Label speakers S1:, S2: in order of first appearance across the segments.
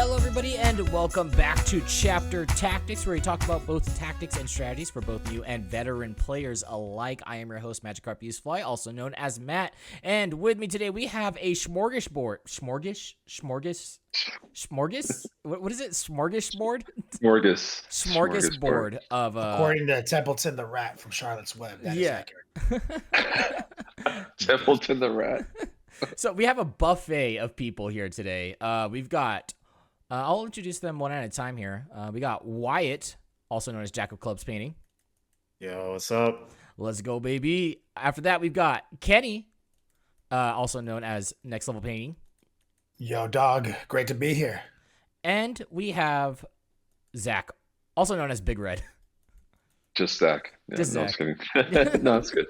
S1: Hello, everybody, and welcome back to Chapter Tactics, where we talk about both tactics and strategies for both new and veteran players alike. I am your host, Magikarp Usefly, also known as Matt, and with me today we have a smorgasbord. Smorgas? What is it? Smorgasbord? Smorgasbord of
S2: according to Templeton the Rat from Charlotte's Web. That is accurate.
S3: Templeton the Rat.
S1: So we have a buffet of people here today. We've got, I'll introduce them one at a time here. We got Wyatt, also known as Jack of Clubs Painting.
S4: Yo, what's up?
S1: Let's go, baby. After that, we've got Kenny, also known as Next Level Painting.
S2: Yo, dog. Great to be here.
S1: And we have Zach, also known as Big Red.
S3: Just Zach. Yeah,
S1: Just
S3: no,
S1: Zach.
S3: I was kidding. No, it's good.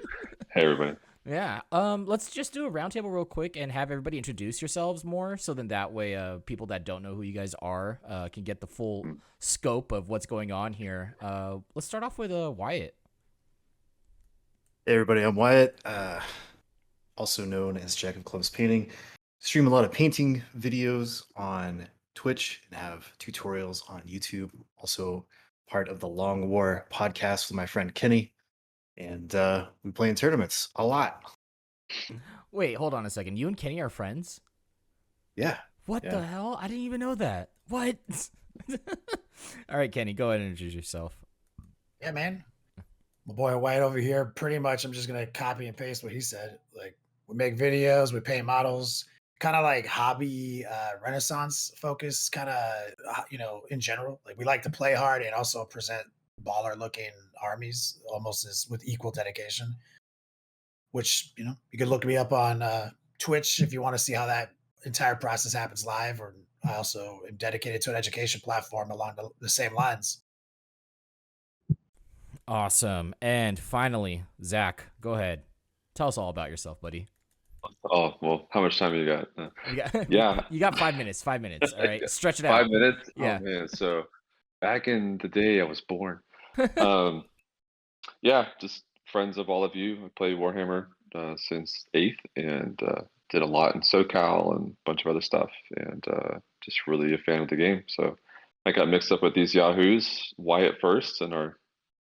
S3: Hey, everybody.
S1: Yeah. Let's just do a roundtable real quick and have everybody introduce yourselves more, so then that way, people that don't know who you guys are, can get the full scope of what's going on here. Let's start off with Wyatt.
S4: Hey everybody, I'm Wyatt, also known as Jack of Clubs Painting. Stream a lot of painting videos on Twitch and have tutorials on YouTube. Also part of the Long War podcast with my friend Kenny. And we play in tournaments a lot.
S1: Wait, hold on a second. You and Kenny are friends?
S4: Yeah.
S1: What the hell? I didn't even know that. What? All right, Kenny, go ahead and introduce yourself.
S2: Yeah, man. My boy Wyatt over here. Pretty much, I'm just gonna copy and paste what he said. Like, we make videos, we paint models, kind of like hobby, Renaissance focus, kind of, in general. Like, we like to play hard and also present baller-looking armies, almost as with equal dedication. Which you could look me up on Twitch if you want to see how that entire process happens live. Or I also am dedicated to an education platform along the same lines.
S1: Awesome. And finally, Zach, go ahead. Tell us all about yourself, buddy.
S3: Oh, well, how much time you got?
S1: You got 5 minutes. 5 minutes. All right. Stretch it out.
S3: 5 minutes?
S1: Yeah.
S3: Oh, man. So back in the day, I was born. Yeah, just friends of all of you. I played Warhammer since 8th and did a lot in SoCal and a bunch of other stuff, and just really a fan of the game. So I got mixed up with these yahoos, Wyatt first, in our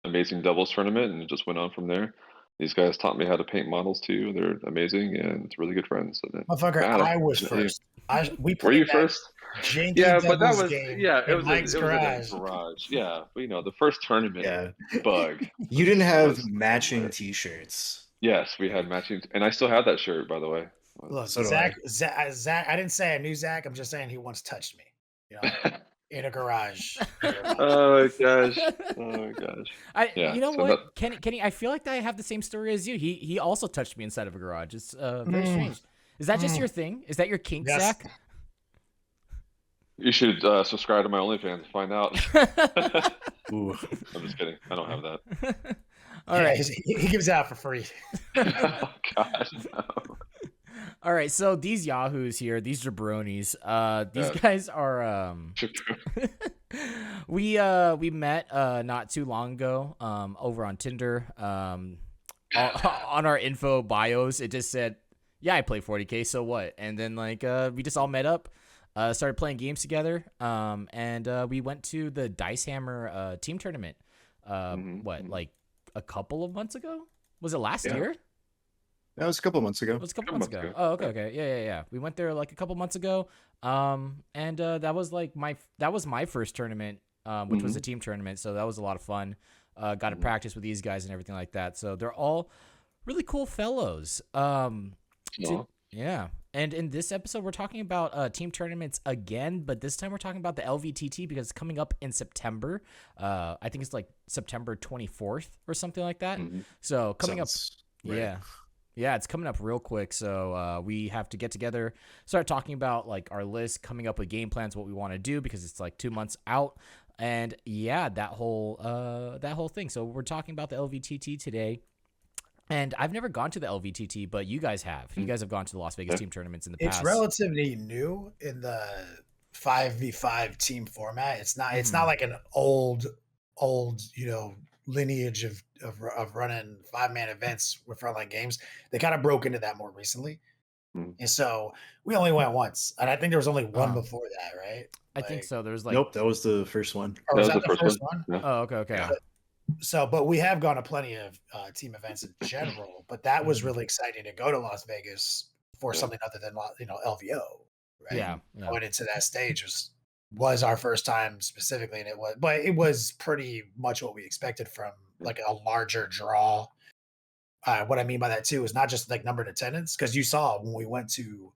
S3: amazing doubles tournament, and it just went on from there. These guys taught me how to paint models too. They're amazing, and it's really good friends. And then,
S2: Motherfucker,
S3: Matt,
S2: I was first. We
S3: were you
S2: played that
S3: first?
S2: janky
S3: Yeah, but that
S2: doubles
S3: was
S2: game
S3: it was
S2: Mike's
S3: in a
S2: garage.
S3: garage. Yeah, but, the first tournament bug.
S4: You didn't have matching t-shirts.
S3: Yes, we had matching, and I still have that shirt, by the way.
S2: Look,
S4: So do
S2: Zach, I didn't say I knew Zach. I'm just saying he once touched me, in a garage.
S3: Oh my gosh! Oh my gosh!
S1: You know what, Kenny? I feel like I have the same story as you. He also touched me inside of a garage. It's very strange. Is that just your thing? Is that your kink,
S2: Yes.
S1: Zach?
S3: You should subscribe to my OnlyFans to find out.
S4: Ooh.
S3: I'm just kidding. I don't have that.
S2: All right, he gives out for free.
S3: Oh gosh! No.
S1: All right, so these yahoos here, these jabronis, these guys are we met not too long ago over on Tinder. On our info bios, it just said, "Yeah, I play 40K, so what?" And then we just all met up, started playing games together, and we went to the Dice Hammer team tournament. Like a couple of months ago? Was it last year?
S4: That was a couple months ago.
S1: It was a couple months ago. Oh, okay. Yeah. We went there like a couple months ago. And that was my first tournament, which was a team tournament. So that was a lot of fun. Got to practice with these guys and everything like that. So they're all really cool fellows. Yeah. And in this episode, we're talking about team tournaments again, but this time we're talking about the LVTT because it's coming up in September. I think it's like September 24th or something like that. So coming up. Right. Yeah, it's coming up real quick, so we have to get together, start talking about like our list, coming up with game plans, what we want to do, because it's like 2 months out, and yeah, that whole thing. So we're talking about the LVTT today, and I've never gone to the LVTT, but you guys have. You guys have gone to the Las Vegas team tournaments in the past.
S2: It's relatively new in the 5v5 team format. It's not. It's not like an old, lineage of running 5-man events with Frontline games. They kind of broke into that more recently.
S3: Mm.
S2: And so we only went once, and I think there was only one
S1: Uh,
S2: before that, right?
S1: I think
S2: Like,
S1: so. There's like,
S4: Nope, that was the first one.
S2: or
S3: That
S2: was
S3: was
S2: that
S3: the
S2: the
S3: first
S2: first
S3: one.
S2: one?
S3: Yeah.
S1: oh, okay.
S4: Yeah.
S2: So, but we have gone to plenty of team events in general, but that was
S1: Mhm.
S2: really exciting to go to Las Vegas for
S3: Yeah.
S2: something other than LVO, right?
S1: Yeah, yeah.
S2: Going into that stage was our first time specifically, and it was pretty much what we expected from like a larger draw. What I mean by that too is not just like number of attendance, because you saw when we went to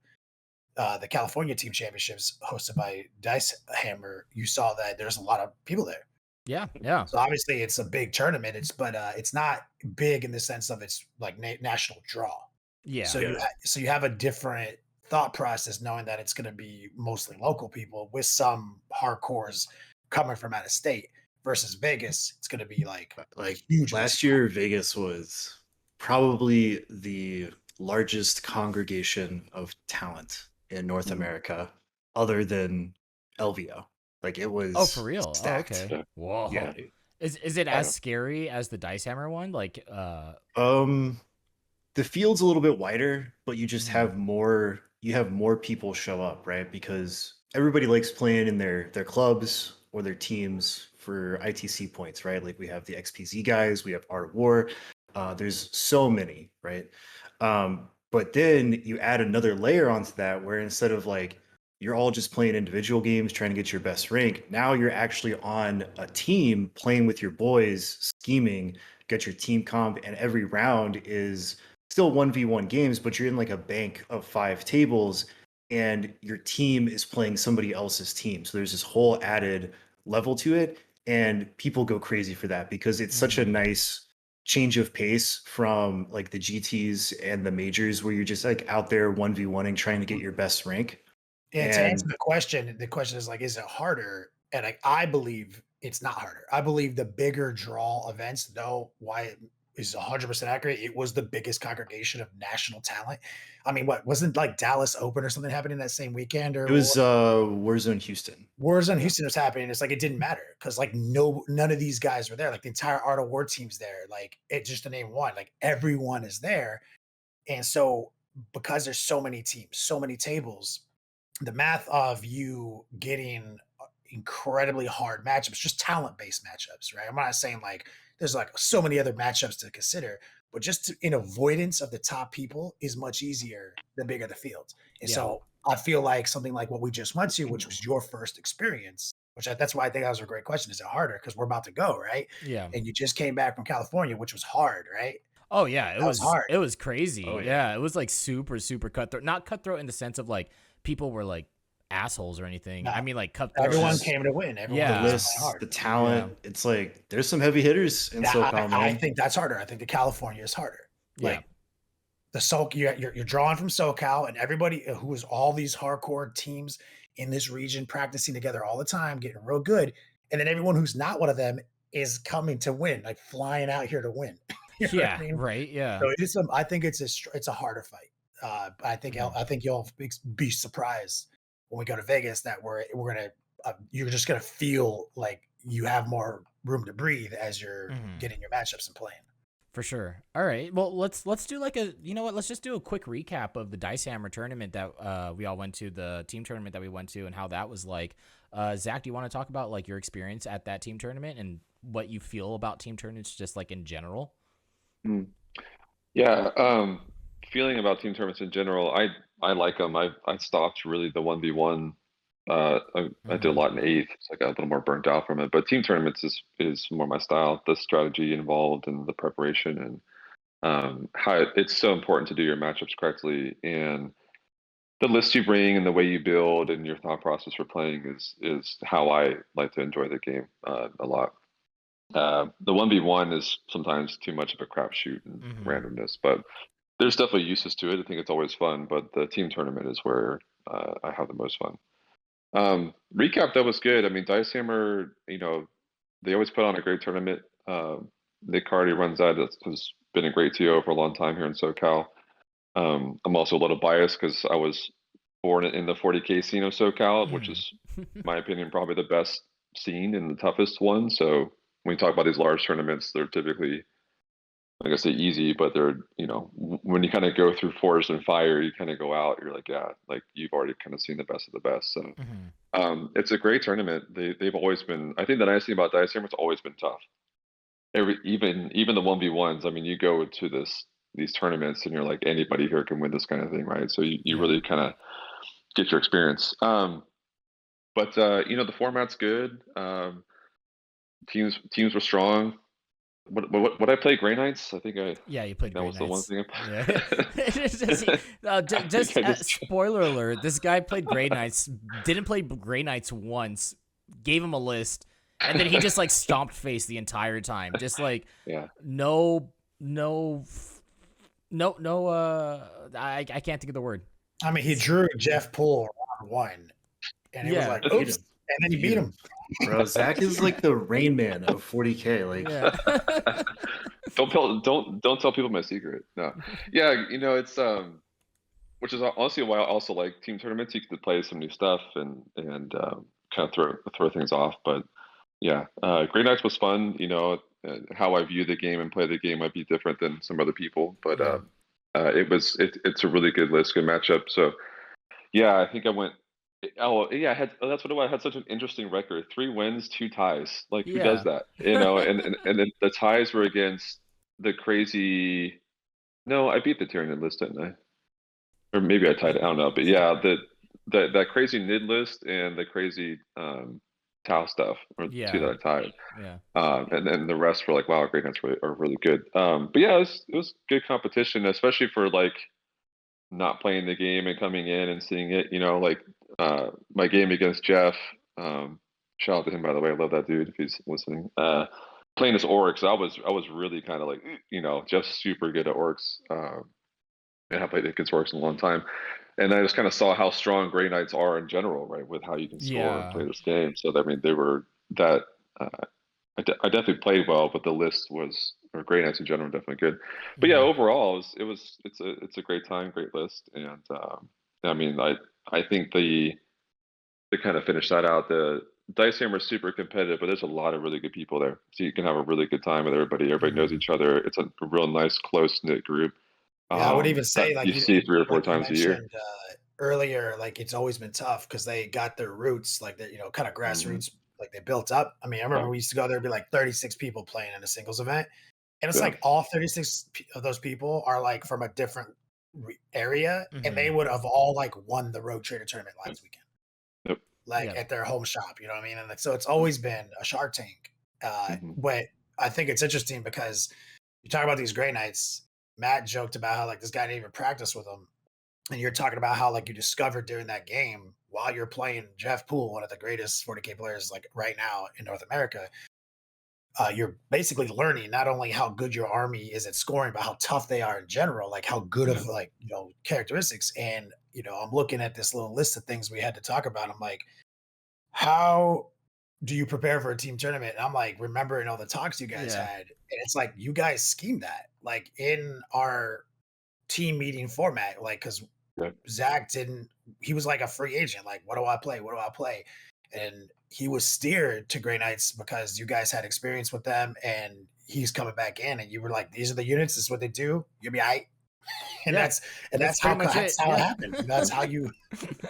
S2: the California Team Championships hosted by Dice Hammer, you saw that there's a lot of people there.
S1: Yeah, yeah.
S2: So obviously it's a big tournament. It's not big in the sense of it's like national draw.
S1: Yeah.
S2: So you have a different thought process knowing that it's going to be mostly local people with some hardcores coming from out of state versus Vegas. It's going to be like
S4: Like
S2: hugely
S4: last
S2: small.
S4: year, Vegas was probably the largest congregation of talent in North
S3: Mhm.
S4: America, other than LVO. Like it
S1: Oh, for
S4: was
S1: real? Oh,
S4: stacked.
S1: okay.
S3: Yeah.
S1: Whoa.
S4: Yeah.
S1: Is it
S3: Yeah.
S1: as scary as the Dice Hammer one? Like,
S4: Um, the field's a little bit wider, but you just
S1: mhm.
S4: have more. You have more people show up, right? Because everybody likes playing in their clubs or their teams for ITC points, right? Like we have the XPZ guys, we have Art of War. There's so many, right? But then you add another layer onto that, where instead of like you're all just playing individual games trying to get your best rank, now you're actually on a team playing with your boys, scheming, get your team comp, and every round is still 1v1 games, but you're in like a bank of 5 tables and your team is playing somebody else's team. So there's this whole added level to it. And people go crazy for that because it's such a
S1: Mhm.
S4: nice change of pace from like the GTs and the majors where you're just like out there 1v1ing trying to get your best rank.
S2: And to answer
S4: And
S2: the question is like, is it harder? And I believe it's not harder. I believe the bigger draw events, though, why it is 100% accurate. It was the biggest congregation of national talent. I mean, what wasn't like Dallas Open or something happening that same weekend
S4: it
S2: or
S4: was Warzone Houston.
S2: Warzone
S3: Yeah.
S2: Houston was happening. It's like it didn't matter because like none of these guys were there. Like the entire Art of War team's there. Like it just to name one. Like everyone is there, and so because there's so many teams, so many tables, the math of you getting incredibly hard matchups, just talent based matchups, right? I'm not saying like there's like so many other matchups to consider, but in avoidance of the top people is much easier the bigger the field. And
S1: Yeah.
S2: so I feel like something like what we just went to, which was your first experience, that's why I think that was a great question. Is it harder? Because we're about to go, right?
S1: Yeah.
S2: And you just came back from California, which was hard, right?
S1: Oh yeah,
S2: That was hard.
S1: it was crazy.
S4: Oh yeah.
S1: Yeah, it was like super cutthroat. Not cutthroat in the sense of like people were like assholes or anything.
S2: No,
S1: I mean like cutthroat
S2: everyone
S1: as
S4: Just
S2: came to win. Everyone
S4: the
S2: was
S1: yeah.
S2: just playing
S4: lists,
S2: hard.
S4: the
S1: Yeah.
S4: talent. It's like there's some heavy hitters in
S2: Yeah,
S4: SoCal,
S2: I
S4: man.
S2: think that's harder. I think the California is harder.
S1: Yeah.
S2: Like the you're drawing from SoCal, and everybody who is all these hardcore teams in this region practicing together all the time, getting real good, and then everyone who's not one of them is coming to win, like flying out here to win. You know what I
S1: Yeah,
S2: mean?
S1: right. Yeah.
S2: So it is I think it's a harder fight.
S1: Mhm.
S2: I think you'll be surprised when we go to Vegas that we're gonna you're just gonna feel like you have more room to breathe as you're
S1: Mhm.
S2: getting your matchups and playing.
S1: For sure. All right. Well, let's do like a you know what? Let's just do a quick recap of the Dice Hammer tournament that we all went to, the team tournament that we went to, and how that was like. Zach, do you want to talk about like your experience at that team tournament and what you feel about team tournaments, just like in general?
S3: Mm. Yeah. Feeling about team tournaments in general, I like them. I stopped really the 1v1. I did a
S1: Mhm.
S3: lot in eighth, so I got a little more burnt out from it. But team tournaments is more my style. The strategy involved and the preparation and how it's so important to do your matchups correctly and the list you bring and the way you build and your thought process for playing is how I like to enjoy the game a lot. The 1v1 is sometimes too much of a crapshoot and
S1: Mhm.
S3: randomness, but there's definitely uses to it. I think it's always fun, but the team tournament is where I have the most fun. Recap that was good. I mean, Dice Hammer, they always put on a great tournament. Nick Cardy runs that. Has been a great TO for a long time here in SoCal. I'm also a little biased because I was born in the 40K scene of SoCal, which
S1: Mhm.
S3: is, in my opinion, probably the best scene and the toughest one. So when we talk about these large tournaments, they're typically like I say, easy, but they're, when you kind of go through forest and fire, you kind of go out, you're like, yeah, like you've already kind of seen the best of the best. So it's a great tournament. They've always been, I think the nice thing about Dice Tournament's always been tough. Even the 1v1s, I mean, you go to these tournaments and you're like, anybody here can win this kind of thing, right? So you really kind of get your experience. But the format's good. Teams were strong. What I play Grey Knights? I think
S1: you played
S3: that
S1: Grey
S3: was the one
S1: Knights.
S3: thing.
S1: Spoiler alert: this guy played Grey Knights, didn't play Grey Knights once, gave him a list, and then he just like stomped face the entire time, just like no. I can't think of the word.
S2: I mean, he drew Jeff Poole round 1, and it was like, oops, and then he beat him.
S4: Bro, Zach is like the Rain Man of 40K. Like,
S3: don't tell people my secret. No, it's which is honestly why I also like team tournaments. You get to play some new stuff and kind of throw things off. But Grey Knights was fun. How I view the game and play the game might be different than some other people, but it's a really good list, good matchup. So I think I went. Oh yeah, that's what it was. I had such an interesting record: 3 wins, 2 ties. Like who does that? And then the ties were against the crazy. No, I beat the Tyranid list, didn't I? Or maybe I tied it. I don't know, but that crazy Nid list and the crazy Tau stuff were the 2 that I tied. And then the rest were like, wow, Great Knights are really good. But it was good competition, especially for like not playing the game and coming in and seeing it. Like my game against Jeff. Shout out to him, by the way. I love that dude if he's listening. Playing as orcs, I was really kind of like, Jeff's super good at orcs. And I played against orcs in a long time. And I just kind of saw how strong Grey Knights are in general, right? With how you can score and play this game. So they were that. I definitely played well, but the list or Grey Knights in general were definitely good. But overall, it's a great time, great list, and I mean, I think to kind of finish that out, the Dice Hammer is super competitive, but there's a lot of really good people there, so you can have a really good time with everybody. Everybody knows each other. It's a real nice, close knit group.
S2: I would even say like
S3: you see 3 or 4 times a year.
S2: Earlier, like it's always been tough because they got their roots, like that, kind of grassroots, like they built up. I mean, I remember we used to go there, it'd be like 36 people playing in a singles event, and it's like all 36 of those people are like from a different area, and they would have all like won the Road Trader tournament last weekend, at their home shop. You know what I mean? And so it's always been a Shark Tank. But I think it's interesting because you talk about these Grey Knights. Matt joked about how like this guy didn't even practice with them. And you're talking about how like you discovered during that game while you're playing Jeff Poole, one of the greatest 40K players like right now in North America. You're basically learning not only how good your army is at scoring, but how tough they are in general, like how good of like, characteristics. And, I'm looking at this little list of things we had to talk about. I'm like, how do you prepare for a team tournament? And I'm like, remembering all the talks you guys had. And it's like, you guys schemed that like in our team meeting format, like, cause Zach he was like a free agent. Like, what do I play? What do I play? And he was steered to Grey Knights because you guys had experience with them and he's coming back in and you were like, these are the units. This is what they do. You'll be all right. And that's how it happened. That's how you.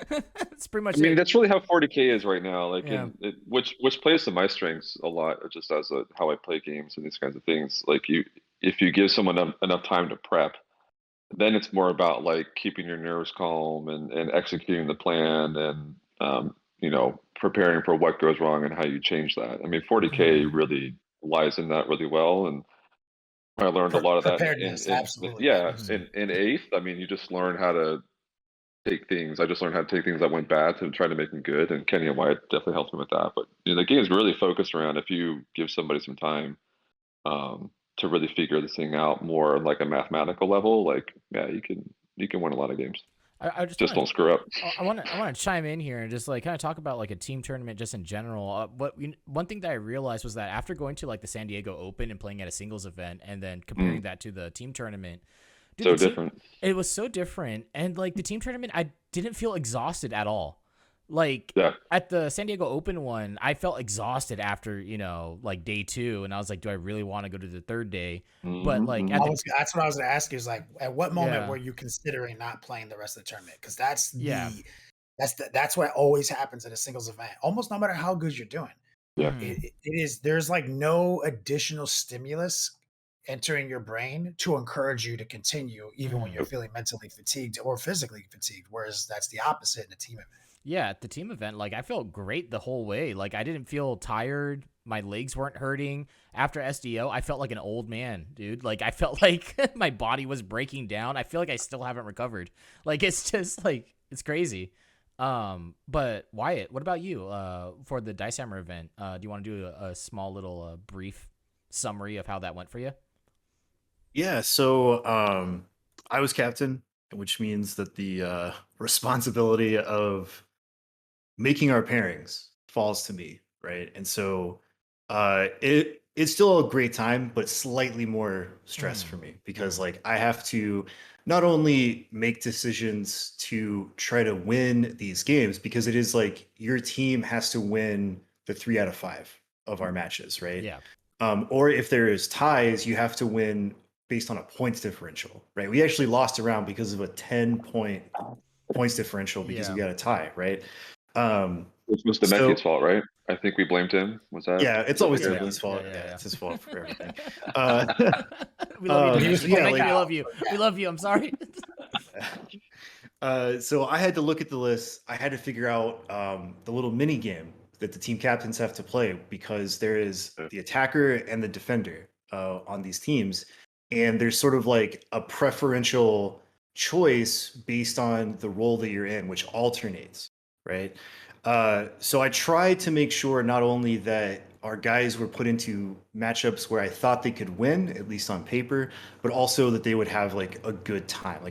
S1: That's pretty much.
S3: I mean, that's really how 40K is right now. Like, which plays to my strengths a lot, just as how I play games and these kinds of things. Like, if you give someone enough time to prep, then it's more about like keeping your nerves calm and executing the plan and preparing for what goes wrong and how you change that. I mean, 40K really lies in that really well, and I learned a lot of that.
S2: Absolutely.
S3: In 8th, I mean, you just learn how to take things. I just learned how to take things that went bad to try to make them good, and Kenny and Wyatt definitely helped me with that. But the game is really focused around if you give somebody some time to really figure this thing out more like a mathematical level, like you can win a lot of games.
S1: I
S3: just don't screw up.
S1: I want to chime in here and just like kind of talk about like a team tournament just in general. One thing that I realized was that after going to like the San Diego Open and playing at a singles event and then comparing that to the team tournament,
S3: different.
S1: It was so different, and like the team tournament, I didn't feel exhausted at all. Like
S3: Yeah.
S1: at the San Diego Open one, I felt exhausted after, like day 2, and I was like, do I really want to go to the third day? But like at the
S2: That's what I was going to ask you is like, at what moment
S1: Yeah.
S2: were you considering not playing the rest of the tournament? Because that's
S1: Yeah.
S2: that's what always happens at a singles event. Almost no matter how good you're doing,
S3: Yeah.
S1: Mhm.
S2: there's like no additional stimulus entering your brain to encourage you to continue, even when
S1: Mhm.
S2: you're feeling mentally fatigued or physically fatigued. Whereas that's the opposite in a team event.
S1: Yeah, at the team event, like I felt great the whole way. Like I didn't feel tired. My legs weren't hurting. After SDO, I felt like an old man, dude. Like I felt like my body was breaking down. I feel like I still haven't recovered. Like it's just like it's crazy. But Wyatt, what about you? For the Dice Hammer event, do you want to do a small little brief summary of how that went for you?
S4: Yeah, so I was captain, which means that the responsibility of making our pairings falls to me, right? And so it's still a great time, but slightly more stress for me because like I have to not only make decisions to try to win these games because it is like your team has to win the 3 out of 5 of our matches, right?
S1: Yeah.
S4: Or if there is ties, you have to win based on a points differential, right? We actually lost a round because of a 10-point points differential because
S1: Yeah.
S4: we got a tie, right? Um,
S3: Which was Demeki's fault, right? I think we blamed him. Was that?
S4: yeah, it's
S3: was
S4: always
S3: that
S4: Demeki's fault.
S1: Yeah,
S4: Yeah,
S1: yeah.
S4: it's his fault for everything.
S1: We love you,
S2: He was
S1: Demeki.
S4: yeah,
S2: playing
S1: Demeki, we
S2: out.
S1: love you. We love you. I'm sorry.
S4: So I had to look at the list. I had to figure out the little mini game that the team captains have to play because there is the attacker and the defender on these teams, and there's sort of like a preferential choice based on the role that you're in, which alternates, right? So I tried to make sure not only that our guys were put into matchups where I thought they could win, at least on paper, but also that they would have like a good time.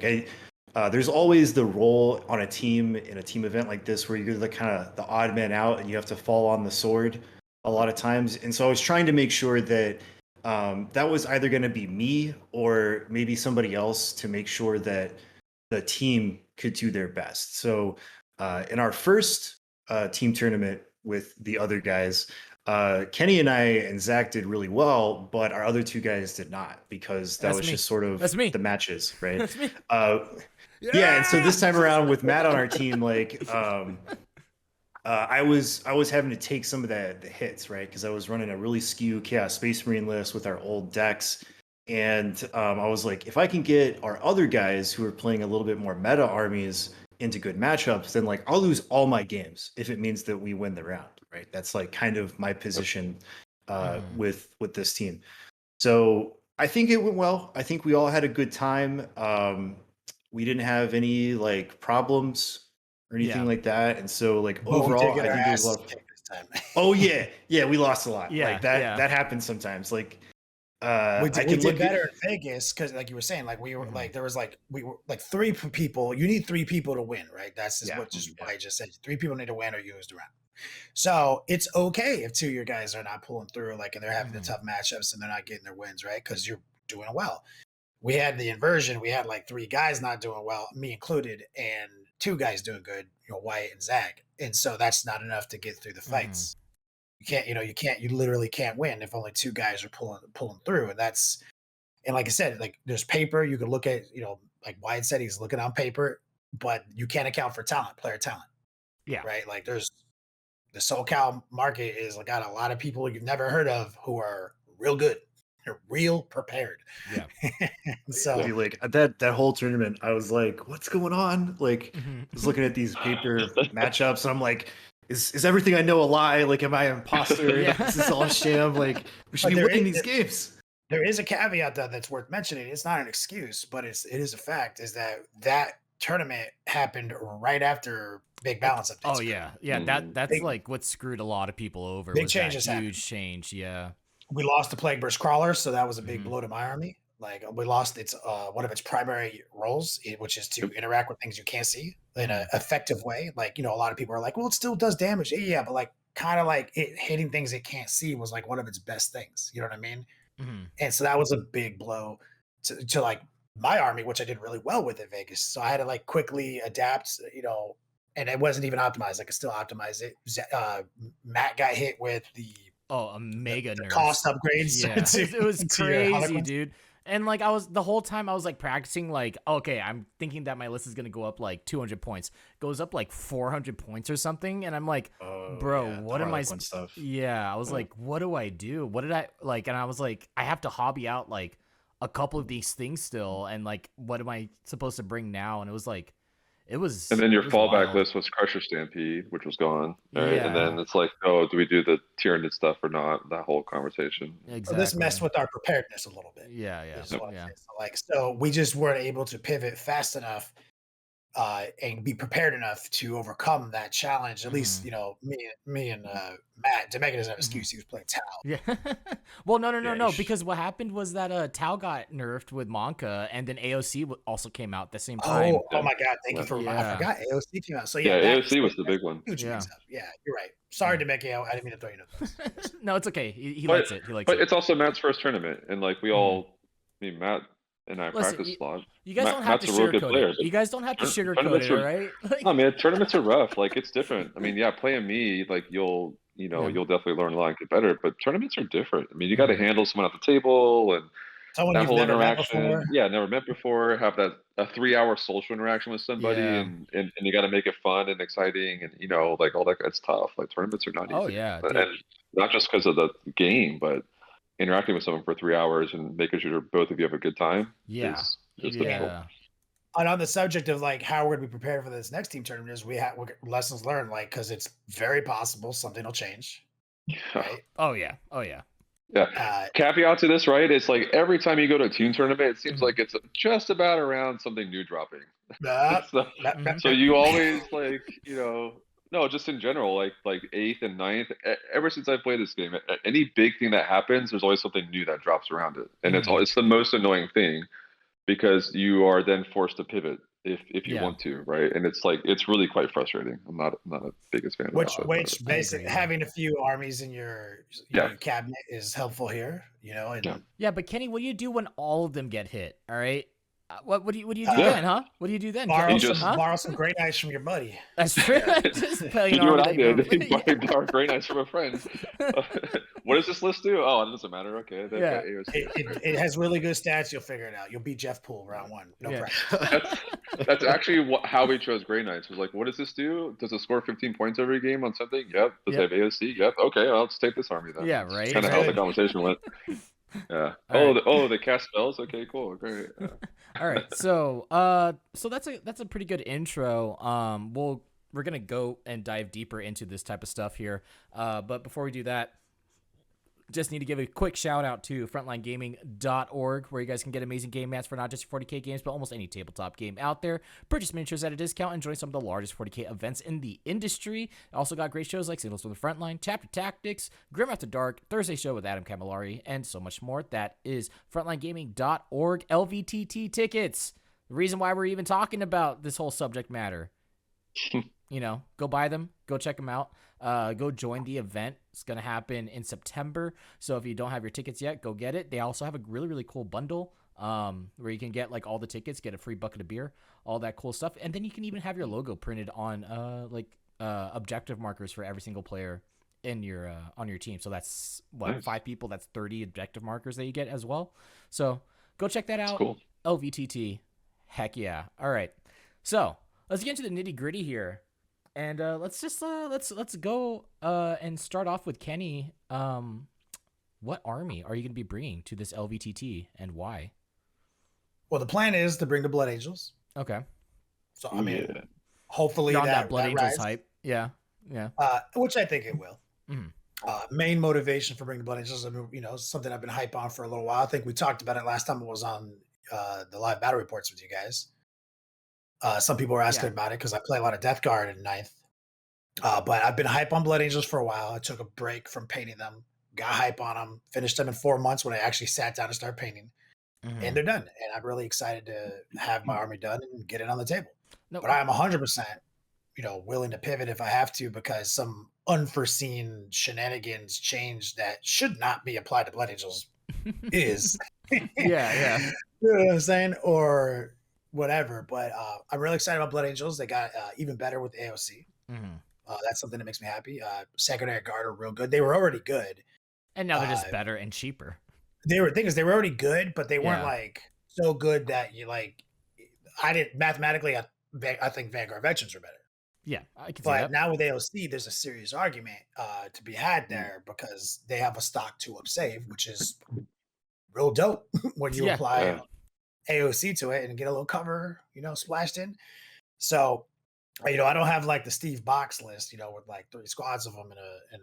S4: There's always the role on a team in a team event like this where you're the kind of the odd man out and you have to fall on the sword a lot of times. And so I was trying to make sure that that was either going to be me or maybe somebody else to make sure that the team could do their best. So in our first team tournament with the other guys, Kenny and I and Zach did really well, but our other 2 guys did not because that
S1: That's
S4: was
S1: me.
S4: just sort of
S1: That's me.
S4: the matches, right?
S1: That's me.
S4: Uh, yeah, and so this time around with Matt on our team, like I was having to take some of the hits, right? Because I was running a really skew Chaos Space Marine list with our old decks, and I was like, if I can get our other guys who are playing a little bit more meta armies into good matchups, then like I'll lose all my games if it means that we win the round, right? That's like kind of my position with this team. So I think it went well. I think we all had a good time. We didn't have any like problems or anything
S1: Yeah.
S4: like that. And so like
S2: But we did
S4: overall,
S2: get
S4: I
S2: our
S4: think there was a lot
S2: ass
S4: of
S2: kicked this time.
S4: oh yeah, we lost a lot.
S1: Yeah,
S4: Like that
S1: yeah.
S4: that happens sometimes. Like
S2: We
S4: I
S2: did, we
S4: can
S2: did
S4: look at
S2: better in Vegas because, like you were saying, like we were like there was like we were like 3 people. You need 3 people to win, right? That's just
S4: Yeah.
S2: what just why I just said 3 people need to win or you lose the round. So it's okay if 2 of your guys are not pulling through, like, and they're having the tough matchups and they're not getting their wins, right? Because you're doing well. We had the inversion. We had like 3 guys not doing well, me included, and 2 guys doing good, Wyatt and Zach. And so that's not enough to get through the fights. You literally can't win if only 2 guys are pulling through. And like I said, like there's paper you can look at, like Wyatt said, he's looking on paper, but you can't account for player talent,
S1: Yeah.
S2: right? Like there's the SoCal market is like got a lot of people you've never heard of who are real good. They're real prepared.
S1: Yeah.
S2: So
S4: Dude, like that whole tournament, I was like, what's going on? Like I was looking at these paper matchups and I'm like, is everything I know a lie? Like, am I an imposter?
S1: Yeah.
S4: This is all a sham. Like, we should
S2: But
S4: be winning these games.
S2: there is a caveat though that's worth mentioning. It's not an excuse, but it is a fact. Is that tournament happened right after big balance updates?
S1: Oh yeah, yeah. That's
S2: Big-
S1: like what screwed a lot of people over.
S2: big
S1: Was that
S2: changes happened.
S1: huge change? Yeah.
S2: We lost the Plague Burst Crawler, so that was a big blow to my army. Like we lost its one of its primary roles, which is to interact with things you can't see in an effective way. Like a lot of people are like, well, it still does damage. Yeah, but like kind of like it hitting things it can't see was like one of its best things. You know what I mean? And so that was a big blow to like my army, which I did really well with in Vegas. So I had to like quickly adapt, and it wasn't even optimized. I could still optimize it. Matt got hit with
S1: a mega
S2: the
S1: nerfs.
S2: cost upgrades.
S1: Yeah, it was
S2: to your
S1: crazy,
S2: Harlequins.
S1: dude. And like the whole time I was like practicing, like, okay, I'm thinking that my list is gonna go up like 200 points, goes up like 400 points or something, and I'm like, bro,
S4: yeah,
S1: what am I?
S4: stuff.
S1: Yeah, I was like, what do I do? What did I like? And I was like, I have to hobby out like a couple of these things still, and like, what am I supposed to bring now? And it was like, and
S3: then your fallback
S1: wild.
S3: list was Crusher Stampede, which was gone, right?
S1: Yeah.
S3: And then it's like, oh, do we do the Tyranid stuff or not? That whole conversation.
S1: Exactly.
S2: So this messed with our preparedness a little bit.
S1: Yeah.
S2: So we just weren't able to pivot fast enough and be prepared enough to overcome that challenge. At least, me and Matt. Jamaica doesn't have an excuse. He was playing Tau.
S1: Yeah. Well, no. Because what happened was that Tau got nerfed with Monka, and then AOC also came out at the same time.
S2: Oh my God! Thank you for reminding. I forgot AOC came out. So
S3: AOC was the big one.
S2: Huge mix-up. Yeah, you're right. Sorry, Jamaica. I didn't mean to throw you under.
S1: No, it's okay. He likes it.
S3: But it's also Matt's first tournament, and like we all, I mean, Matt and I practice a lot.
S1: You guys don't have to sugarcoat it. You guys don't have to sugarcoat it, all right?
S3: No, man, tournaments are rough. Like, it's different. I mean, yeah, playing me, like, you'll definitely learn a lot and get better. But tournaments are different. I mean, you got to handle someone at the table and
S2: someone
S3: that
S2: you've
S3: whole
S2: never
S3: interaction.
S2: met before.
S3: Yeah, never met before. Have that a 3-hour social interaction with somebody, and you got to make it fun and exciting, and like all that. It's tough. Like, tournaments are not easy.
S1: Oh yeah,
S3: and not just because of the game, but interacting with someone for 3 hours and making sure both of you have a good time. Is difficult.
S2: And on the subject of like how we're going to be prepared for this next team tournament, is we have lessons learned, like, because it's very possible something will change. Right?
S1: Oh yeah.
S3: Yeah. Caveat to this, right? It's like every time you go to a team tournament, it seems like it's just about around something new dropping. So you always like, no, just in general, like 8th and 9th. Ever since I played this game, any big thing that happens, there's always something new that drops around it, and it's the most annoying thing, because you are then forced to pivot if you want to, right? And it's like, it's really quite frustrating. I'm not a biggest fan of that.
S2: Which basically having a few armies in your cabinet is helpful here,
S1: Yeah, but Kenny, what do you do when all of them get hit? All right. What do you do then, huh? What do you do then?
S2: Borrow some Grey Knights from your buddy.
S1: That's true. Just
S3: you do what I did. Borrow Grey Knights from a friend. What does this list do? Oh, it doesn't matter. Okay.
S2: It has really good stats. You'll figure it out. You'll beat Jeff Poole round 1. No practice.
S3: That's actually how we chose Grey Knights. Was like, what does this do? Does it score 15 points every game on something? Yep. Does it have AOC? Yep. Okay, well, let's take this army then.
S1: Yeah, right.
S3: That's kind of how the conversation went. Yeah. They cast spells. Okay, cool, great. Yeah.
S1: All right. So that's a pretty good intro. We're gonna go and dive deeper into this type of stuff here. But before we do that, just need to give a quick shout out to frontlinegaming.org, where you guys can get amazing game mats for not just your 40K games, but almost any tabletop game out there. Purchase miniatures at a discount and join some of the largest 40K events in the industry. Also got great shows like Signals from the Frontline, Chapter Tactics, Grim After Dark, Thursday Show with Adam Camilleri, and so much more. That is frontlinegaming.org. LVTT tickets. The reason why we're even talking about this whole subject matter. Go buy them. Go check them out. Go join the event. It's going to happen in September. So if you don't have your tickets yet, go get it. They also have a really, really cool bundle where you can get like all the tickets, get a free bucket of beer, all that cool stuff. And then you can even have your logo printed on objective markers for every single player in your on your team. So that's 5 people. That's 30 objective markers that you get as well. So go check that out.
S3: Cool.
S1: LVTT. Heck yeah. All right. So let's get into the nitty gritty here. And let's go and start off with Kenny. What army are you going to be bringing to this LVTT, and why?
S2: Well, the plan is to bring the Blood Angels.
S1: Okay.
S2: So hopefully
S1: you're on that Blood Angels
S2: rides.
S1: hype. Yeah.
S2: Which I think it will.
S1: Mm-hmm.
S2: Main motivation for bringing the Blood Angels, something I've been hype on for a little while. I think we talked about it last time it was on the live battle reports with you guys. Some people were asking about it because I play a lot of Death Guard in 9th. But I've been hype on Blood Angels for a while. I took a break from painting them, got hype on them, finished them in 4 months when I actually sat down and started painting. Mm-hmm. And they're done. And I'm really excited to have my army done and get it on the table. But I am 100%, willing to pivot if I have to, because some unforeseen shenanigans change that should not be applied to Blood Angels is.
S1: Yeah.
S2: You know what I'm saying? Or whatever. But I'm really excited about Blood Angels. They got even better with AOC.
S1: Mm-hmm.
S2: That's something that makes me happy. Secondary Guard are real good. They were already good.
S1: And now they're just better and cheaper.
S2: They were thing is they were already good, but they weren't
S1: Yeah.
S2: like so good that you like. I didn't mathematically. I think Vanguard veterans are better.
S1: Yeah, I can see
S2: But
S1: that.
S2: now with AOC, there's a serious argument to be had there because they have a stock 2-up save, which is real dope when you
S1: Yeah.
S2: apply AOC to it and get a little cover, splashed in. So, I don't have like the Steve Box list, with like 3 squads of them in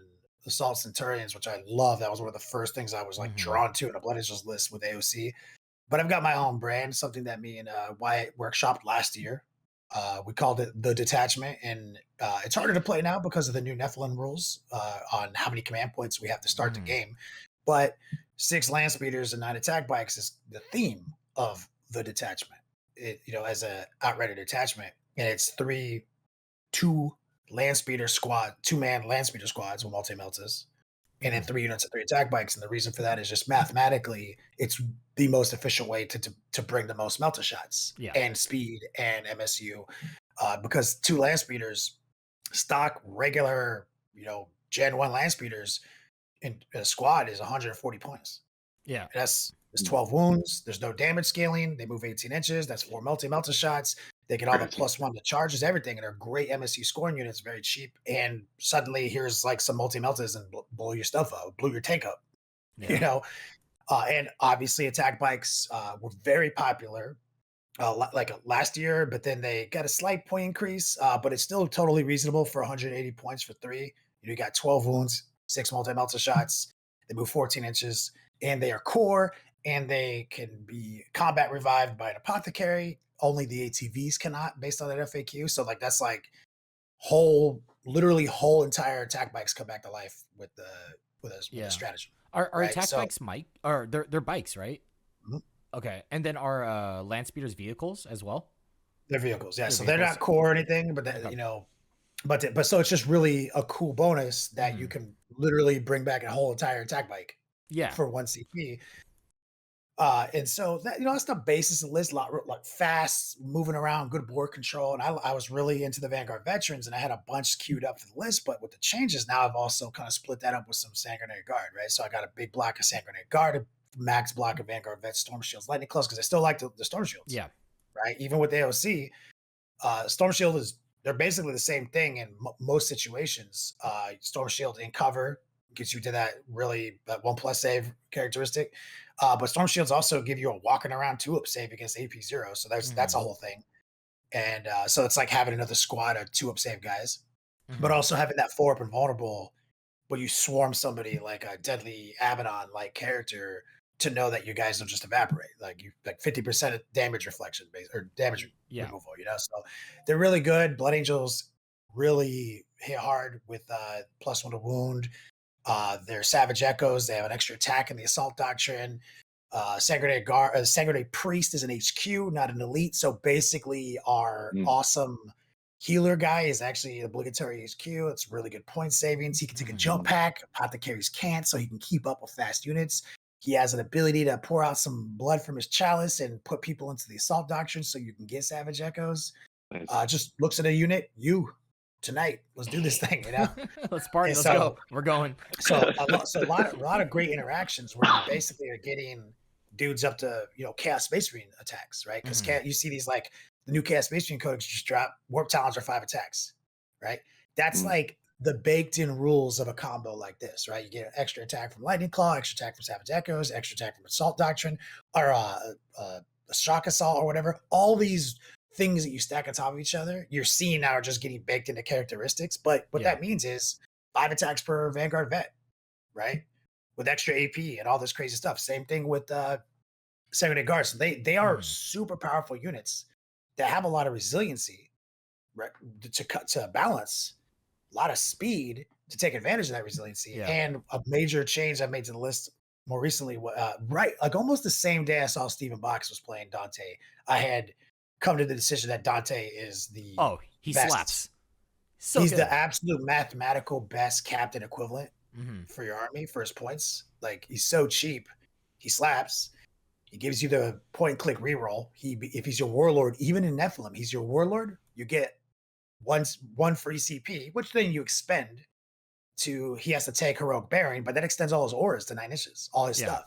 S2: Assault Centurions, which I love. That was one of the first things I was like drawn to in a Blood Angels list with AOC. But I've got my own brand, something that me and Wyatt workshopped last year. We called it the Detachment, and it's harder to play now because of the new Nephilim rules on how many command points we have to start the game. But 6 land speeders and 9 attack bikes is the theme of the Detachment. It as a outrider detachment, and it's 2 land speeder squad, 2-man land speeder squads with multi meltas, and then 3 units of 3 attack bikes. And the reason for that is just mathematically, it's the most efficient way to bring the most melta shots and speed and MSU, because 2 land speeders, stock regular, Gen 1 land speeders in a squad is 140 points.
S1: Yeah.
S2: It's 12 wounds. There's no damage scaling. They move 18 inches. That's 4 melta shots. They get all the +1 to charges, everything, and they're great MSU scoring units, very cheap. And suddenly, here's like some multi-meltas and blow your stuff up, blew your tank up, and obviously, attack bikes were very popular, like last year, but then they got a slight point increase, but it's still totally reasonable for 180 points for 3. You got 12 wounds, 6 multi-melta shots. They move 14 inches, and they are core, and they can be combat revived by an apothecary. Only the ATVs cannot, based on that FAQ. So like that's like literally whole entire attack bikes come back to life with a strategy.
S1: Are attack bikes or they're bikes, right?
S2: Mm-hmm.
S1: Okay, and then are land speeders vehicles as well?
S2: They're vehicles, yeah. So they're not core or anything, but but so it's just really a cool bonus that you can literally bring back a whole entire attack bike, for 1 CP. And so that that's the basis of the list, like fast moving around, good board control. And I was really into the Vanguard veterans, and I had a bunch queued up for the list. But with the changes now, I've also kind of split that up with some Sanguinary Guard, right? So I got a big block of Sanguinary Guard, a max block of Vanguard vets, Storm Shields, Lightning Clubs, because I still like the Storm Shields.
S1: Yeah.
S2: Right. Even with AOC, Storm Shield they're basically the same thing in most situations. Storm Shield in cover gets you to that 1+ save characteristic. But Storm Shields also give you a walking around 2-up save against AP0. So that's a whole thing. And so it's like having another squad of 2-up save guys, but also having that 4-up invulnerable when you swarm somebody like a deadly Abaddon like character to know that you guys don't just evaporate. Like 50% damage reflection base or damage removal, So they're really good. Blood Angels really hit hard with +1 to wound. They're Savage Echoes. They have an extra attack in the Assault Doctrine. Sanguinary Priest is an HQ, not an elite. So basically, our awesome healer guy is actually an obligatory HQ. It's really good point savings. He can take a jump pack. Apothecaries can't, so he can keep up with fast units. He has an ability to pour out some blood from his chalice and put people into the Assault Doctrine so you can get Savage Echoes.
S3: Nice.
S2: Just looks at a unit. Tonight, let's do this thing,
S1: Let's party. Let's go. We're going.
S2: So a lot of great interactions where you basically are getting dudes up to Chaos Space Marine attacks, right? Because you see these like the new Chaos Space Marine codex just drop Warp Talons are 5 attacks, right? That's like the baked in rules of a combo like this, right? You get an extra attack from Lightning Claw, extra attack from Savage Echoes, extra attack from Assault Doctrine, or a Shock Assault or whatever. All these things that you stack on top of each other, you're seeing now are just getting baked into characteristics. But what that means is 5 attacks per Vanguard vet, right? With extra AP and all this crazy stuff. Same thing with Sanguinary Guards. So they are super powerful units that have a lot of resiliency, right? To balance, a lot of speed to take advantage of that resiliency. And a major change I made to the list more recently, like almost the same day I saw Stephen Box was playing Dante, I had come to the decision that Dante is the
S1: he
S2: best.
S1: slaps.
S2: He's the absolute mathematical best captain equivalent for your army for his points. Like he's so cheap, he slaps. He gives you the point and click reroll. If he's your warlord, even in Nephilim, he's your warlord. You get one free CP, which then you expend to. He has to take heroic bearing, but that extends all his auras to 9 inches, all his stuff.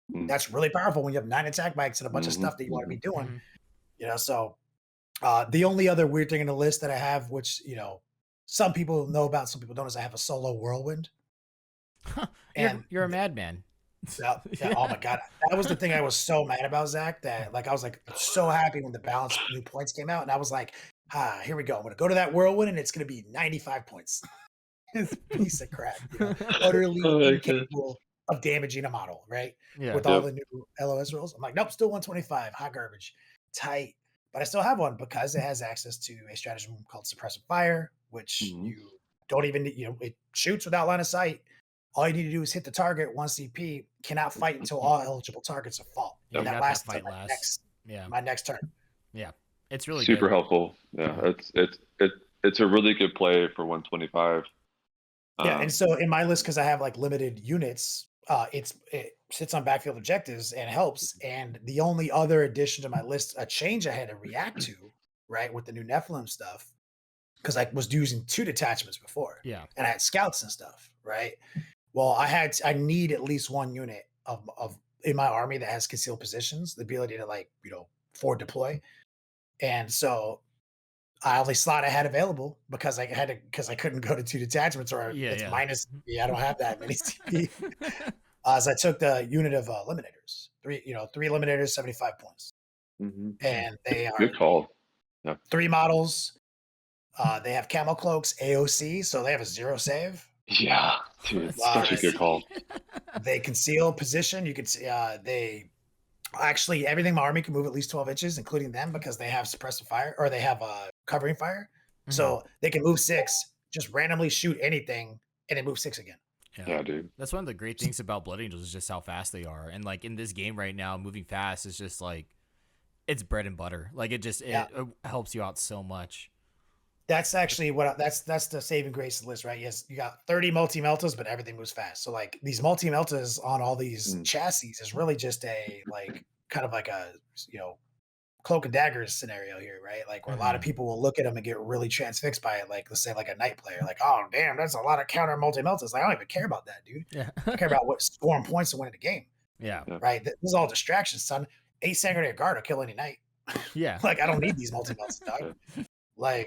S2: That's really powerful when you have 9 attack bikes and a bunch of stuff that you want to be doing. So the only other weird thing in the list that I have, which some people know about, some people don't, is I have a solo whirlwind.
S1: And you're a madman.
S2: Yeah. Oh my god, that was the thing I was so mad about, Zach. That I was so happy when the balance new points came out, and I was like, here we go. I'm gonna go to that whirlwind, and it's gonna be 95 points. It's a piece of crap, utterly incapable of damaging a model, right?
S1: Yeah.
S2: With all the new LOS rules, I'm like, nope, still 125, hot garbage, tight. But I still have one because it has access to a stratagem called Suppressive Fire, which you don't even it shoots without line of sight. All you need to do is hit the target, 1 CP, cannot fight until all eligible targets have fallen.
S1: Yeah,
S2: and that lasts until my next turn.
S1: Yeah. It's really
S3: super
S1: good.
S3: helpful. Yeah. It's a really good play for 125.
S2: Yeah, and so in my list, because I have limited units, it sits on backfield objectives and helps. And the only other addition to my list, a change I had to react to, right, with the new Nephilim stuff, because I was using 2 detachments before.
S1: Yeah.
S2: And I had scouts and stuff, right? Well, I need at least 1 unit of in my army that has concealed positions, the ability to forward deploy. And so I only slot I had available because I couldn't go to 2 detachments or it's minus. I don't have that many CP. So I took the unit of eliminators, 3 eliminators, 75 points, and they are
S3: good call. Yeah.
S2: 3 models. They have camo cloaks, AOC, so they have a 0 save.
S3: Yeah, dude, such a good call.
S2: They conceal position. You can see they actually everything my army can move at least 12 inches, including them, because they have suppressive fire or they have covering fire. So they can move 6, just randomly shoot anything, and then move 6 again.
S3: Yeah, dude.
S1: That's one of the great things about Blood Angels is just how fast they are. And in this game right now, moving fast is just it's bread and butter. It helps you out so much.
S2: That's actually that's the saving grace of the list, right? Yes, you got 30 multi-meltas, but everything moves fast. So these multi-meltas on all these chassis is really just a kind of a cloak and daggers scenario here, right? Where a lot of people will look at them and get really transfixed by it. Let's say a night player, oh damn, that's a lot of counter multi-meltas. I don't even care about that, dude.
S1: Yeah.
S2: I care about what scoring points to win the game.
S1: Yeah.
S2: Right. This is all distractions, son. 8 Sanguinary Guard will kill any night.
S1: Yeah.
S2: I don't need these multi-meltas, dog.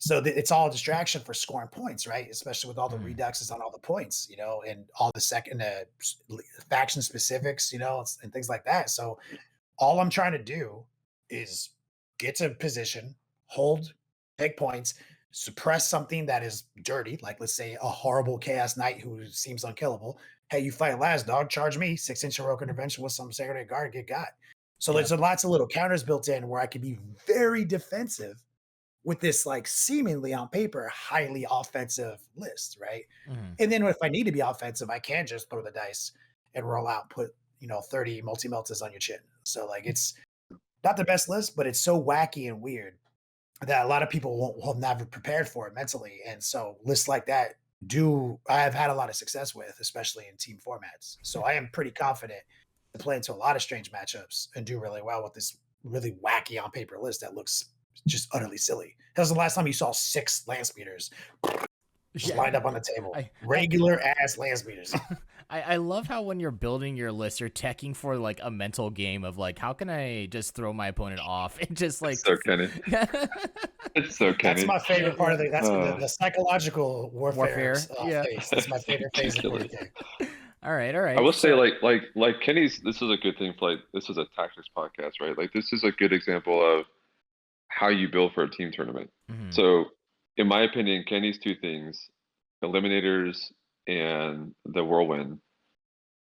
S2: So it's all a distraction for scoring points, right? Especially with all the reduxes on all the points, and all the faction specifics, and things like that. So all I'm trying to do is get to position, hold, take points, suppress something that is dirty, let's say a horrible Chaos Knight who seems unkillable. Hey, you fight last, dog, charge me, 6-inch heroic intervention with some Sacred Guard, get got. So there's lots of little counters built in where I can be very defensive with this seemingly on paper highly offensive list, right? And then if I need to be offensive, I can just throw the dice and roll out, put 30 multi-meltas on your chin. So it's not the best list, but it's so wacky and weird that a lot of people will never prepared for it mentally. And so lists like that I have had a lot of success with, especially in team formats. So I am pretty confident to play into a lot of strange matchups and do really well with this really wacky on paper list that looks just utterly silly. That was the last time you saw 6 land speeders just lined up on the table. Regular ass land speeders.
S1: I love how when you're building your list, you're teching for a mental game of how can I just throw my opponent off and just
S3: so Kenny. It's so Kenny.
S2: That's my favorite part of the psychological warfare. Phase. That's my favorite phase of 40K.
S1: All right.
S3: I will say like Kenny's. This is a good thing. This is a tactics podcast, right? This is a good example of how you build for a team tournament. So in my opinion, Kenny's 2 things, eliminators and the whirlwind,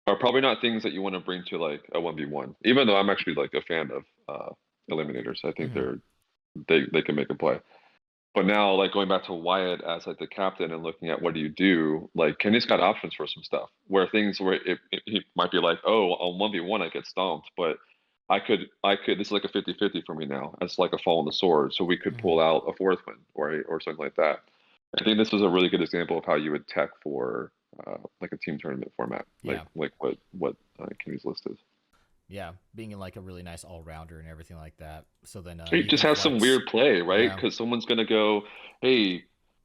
S3: are probably not things that you want to bring to a 1v1, even though I'm actually a fan of eliminators. I think they can make a play. But now going back to Wyatt as the captain and looking at what do you do, Kenny's got options for some stuff where he might be oh, on 1v1 I get stomped, but I could this is a 50-50 for me now. It's a fall on the sword. So we could pull out a 4th win or something like that. I think this is a really good example of how you would tech for a team tournament format, what Kenny's list is.
S1: Yeah, being like a really nice all rounder and everything like that. So then
S3: Or you
S1: you
S3: just
S1: can
S3: have some
S1: flex.
S3: weird play, right?
S1: Yeah.
S3: Because someone's gonna go, hey,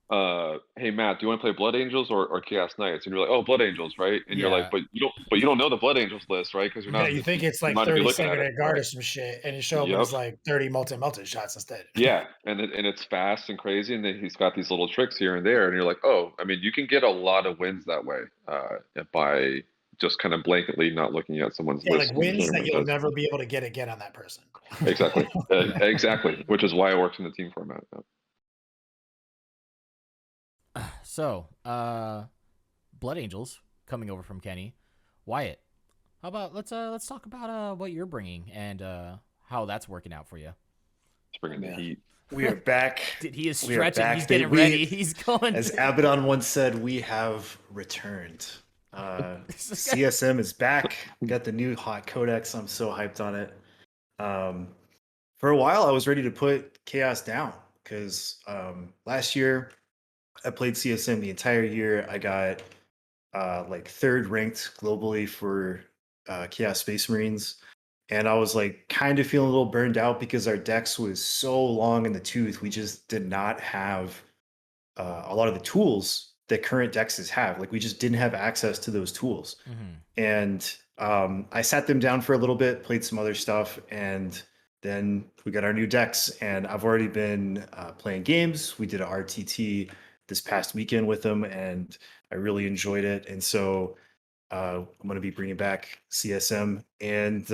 S3: hey Matt, do you want to play Blood Angels or Chaos Knights? And you're like, oh, Blood Angels, right? And you're like,
S1: Yeah.
S3: but you don't know the Blood Angels list, right? Because you're
S2: Yeah,
S3: not
S2: you think it's
S3: you
S2: like
S3: might not be
S2: 30
S3: looking at it,
S2: Sanguinary Guard
S3: right?
S2: or some shit, and you show up and
S3: Yep.
S2: it's like 30 melted shots instead.
S3: Yeah, and it's fast and crazy, and then he's got these little tricks here and there, and you're like, oh, I mean, you can get a lot of wins that way, by just kind of blanketly not looking at someone's
S2: Yeah, like
S3: list in the
S2: wins that
S3: tournament.
S2: you'll
S3: Because
S2: never be able to get again on that person.
S3: exactly,
S1: Yeah.
S3: exactly, which is why it works in the team format.
S1: So, Blood Angels coming over from Kenny. Wyatt, how about let's talk about what you're bringing and how that's working out for you.
S3: It's bringing the
S4: Yeah.
S3: heat.
S4: We are back.
S1: Dude, he is
S4: We are
S1: stretching. He's
S4: back,
S1: getting
S4: baby.
S1: ready. He's going.
S4: As Abaddon once said, we have returned. CSM is back. We got the new hot codex. I'm so hyped on it. For a while, I was ready to put Chaos down because last year I played CSM the entire year. I got like third ranked globally for Chaos Space Marines. And I was like kind of feeling a little burned out because our decks was so long in the tooth. We just did not have a lot of the tools that current dexes have. Like we just didn't have access to those tools.
S1: Mhm.
S4: And I sat them down for a little bit, played some other stuff, and then we got our new decks. And I've already been playing games. We did a RTT this past weekend with them, and I really enjoyed it. And so I'm going to be bringing back CSM and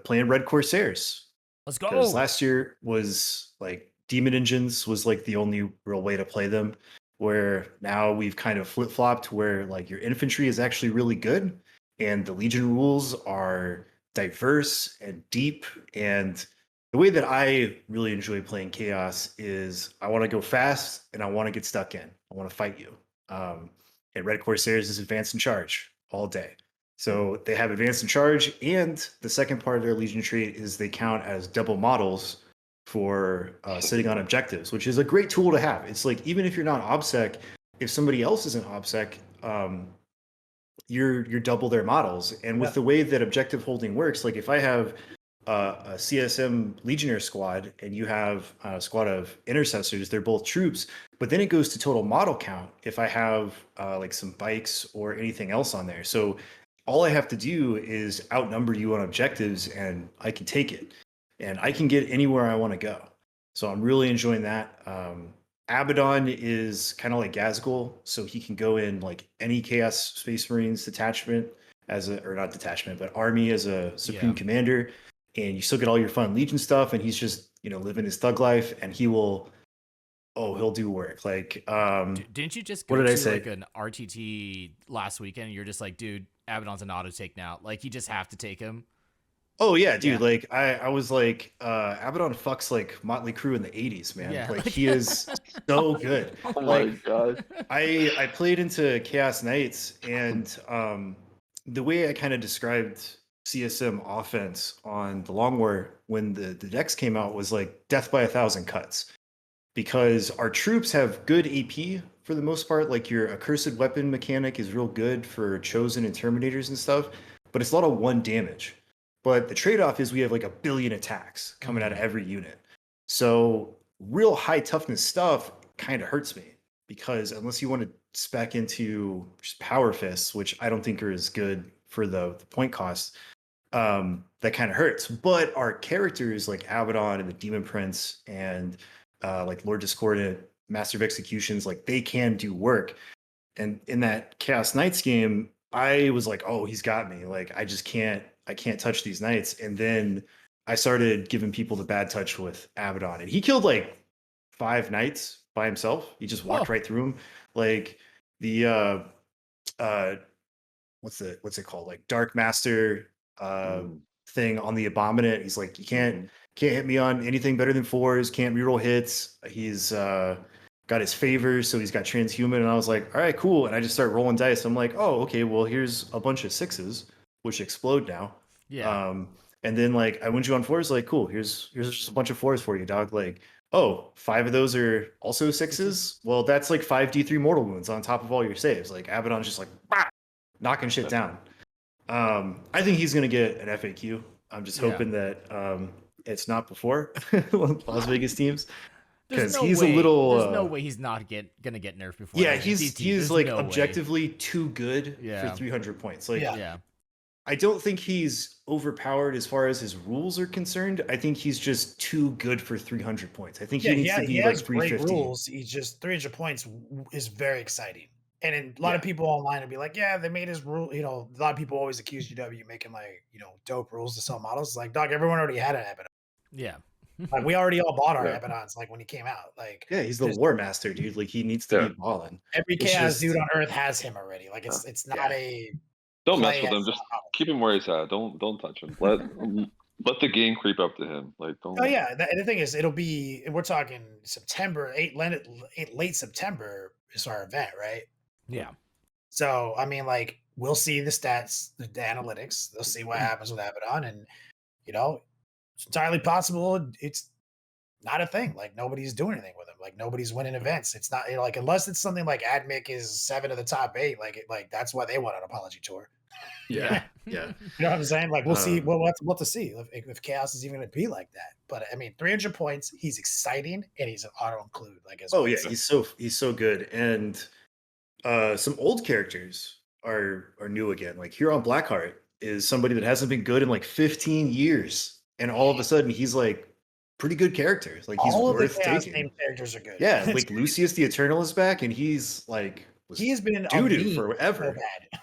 S4: playing Red Corsairs
S1: Let's
S4: because
S1: go.
S4: last year was like Demon Engines was like the only real way to play them. Where now we've kind of flip flopped where like your infantry is actually really good and the Legion rules are diverse and deep. And the way that I really enjoy playing Chaos is I want to go fast and I want to get stuck in. I want to fight you. And Red Corsairs is advance and charge all day. So they have advance and charge, and the second part of their Legion trait is they count as double models for sitting on objectives, which is a great tool to have. It's like even if you're not OBSEC, if somebody else isn't OBSEC, you're double their models. And with the way that objective holding works, like if I have a CSM Legionnaire squad and you have a squad of intercessors, they're both troops, but then it goes to total model count if I have like some bikes or anything else on there. So all I have to do is outnumber you on objectives and I can take it and I can get anywhere I want to go. So I'm really enjoying that. Abaddon is kind of like Gazgul, so he can go in like any Chaos Space Marines detachment as a, or not detachment, but army as a Supreme Commander, and you still get all your fun Legion stuff, and he's just living his thug life, and he'll do work. Like,
S1: Didn't you just
S4: what
S1: go
S4: did I
S1: to
S4: say?
S1: like an RTT last weekend? And you're just like, dude, Abaddon's an auto take now. Like you just have to take him.
S4: Oh yeah, dude.
S1: Yeah.
S4: Like I was like, Abaddon fucks like Motley Crue in the '80s, man.
S1: Yeah.
S4: Like he is so good.
S3: Oh my
S4: Like
S3: god.
S4: I played into Chaos Knights, and the way I kind of described CSM offense on the Long War when the decks came out was like death by 1,000 cuts, because our troops have good AP for the most part. Like your accursed weapon mechanic is real good for chosen and terminators and stuff, but it's a lot of one damage. But the trade-off is we have like a billion attacks coming out of every unit. So real high toughness stuff kind of hurts me, because unless you want to spec into just power fists, which I don't think are as good for the point cost, that kind of hurts. But our characters like Abaddon and the Demon Prince and like Lord Discordant, Master of Executions, like they can do work. And in that Chaos Knights game, I was like, oh, he's got me. Like I can't touch these knights. And then I started giving people the bad touch with Abaddon, and he killed like 5 knights by himself. He just walked right through them. Like the what's it called? Like Dark Master thing on the Abominant. He's like, you can't hit me on anything better than 4s, can't reroll hits. He's got his favors, so he's got Transhuman, and I was like, all right, cool. And I just start rolling dice. I'm like, oh, okay, well, here's a bunch of 6s, which explode now.
S1: Yeah.
S4: And then like I win you on 4s, like, cool, here's just a bunch of 4s for you, dog. Like, oh, 5 of those are also 6s. Well, that's like 5d3 mortal wounds on top of all your saves. Like Abaddon's just like, bah, knocking shit down. I think he's gonna get an FAQ. I'm just
S1: Yeah.
S4: hoping that it's not before Las Vegas teams,
S1: There's
S4: because
S1: no
S4: he's
S1: way.
S4: a little.
S1: There's no way he's not gonna get nerfed before
S4: Yeah,
S1: LVTT.
S4: he's
S1: There's
S4: like
S1: no way.
S4: objectively too good for
S1: Yeah.
S4: 300 points. Like,
S2: Yeah.
S1: Yeah.
S4: I don't think he's overpowered as far as his rules are concerned. I think he's just too good for 300 points. I think he needs to be
S2: he
S4: like
S2: has great
S4: 350.
S2: rules. He's just 300 points is very exciting. And then a lot of
S4: Yeah.
S2: people online will be like, yeah, they made his rule. You know, a lot of people always accuse GW making like, you know, dope rules to sell models. It's like, dog, everyone already had an Abaddon.
S1: Yeah.
S2: Like, we already all bought our
S3: Yeah.
S2: Abaddons like when he came out. Like,
S4: Yeah, he's the
S2: there's-
S4: war master, dude. Like, he needs to
S3: Yeah.
S4: be balling.
S2: every
S4: It's
S2: chaos
S4: just-
S2: dude on Earth has him already. Like, it's not
S4: Yeah.
S2: a
S3: Don't mess
S2: play
S3: with him.
S2: as-
S3: Just keep him where he's at. Don't touch him. Let the game creep up to him. Like don't.
S2: Oh yeah, and the thing is, it'll be. We're talking September, late September is our event, right?
S1: Yeah.
S2: So I mean, like, we'll see the stats, the analytics. They'll see what happens with Abaddon, and you know, it's entirely possible it's not a thing. Like, nobody's doing anything with him. Like, nobody's winning events. It's not, you know, like, unless it's something like Admic is 7 of the top 8. Like that's why they want an apology tour.
S4: Yeah. Yeah.
S2: You know what I'm saying? Like, we'll see.
S4: Um,
S2: We'll have to see if Chaos is even going to be like that. But I mean, 300 points. He's exciting, and he's an auto include. Like, as
S4: Oh
S2: well.
S4: yeah, he's so good. And some old characters are new again. Like Huron Blackheart is somebody that hasn't been good in like 15 years, and all of a sudden he's like pretty good character. Like, he's
S2: all of the
S4: worth
S2: Chaos
S4: taking.
S2: named characters are good.
S4: Yeah, like Lucius the Eternal is back, and he's like
S2: he has been
S4: doo
S2: a
S4: doo
S2: meme
S4: forever.
S2: so bad.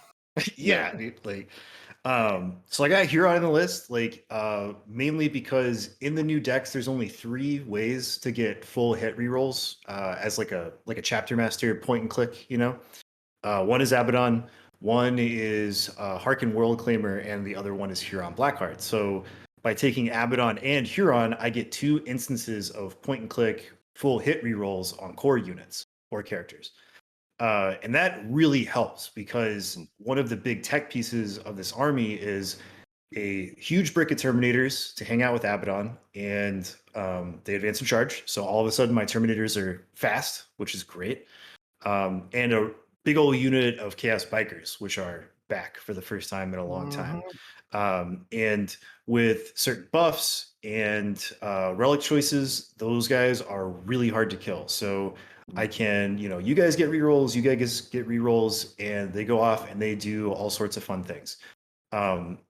S4: Yeah, dude, like so I got Huron on the list, like mainly because in the new decks there's only 3 ways to get full hit rerolls as like a chapter master point and click, you know. One is Abaddon, one is Harken World Claimer, and the other one is Huron Blackheart. So by taking Abaddon and Huron, I get 2 instances of point and click full hit rerolls on core units or characters. And that really helps, because one of the big tech pieces of this army is a huge brick of Terminators to hang out with Abaddon, and they advance and charge. So all of a sudden my Terminators are fast, which is great. And a big old unit of Chaos Bikers, which are back for the first time in a long time. And with certain buffs and relic choices, those guys are really hard to kill. So I can, you know, you guys get rerolls, you guys get rerolls, and they go off and they do all sorts of fun things.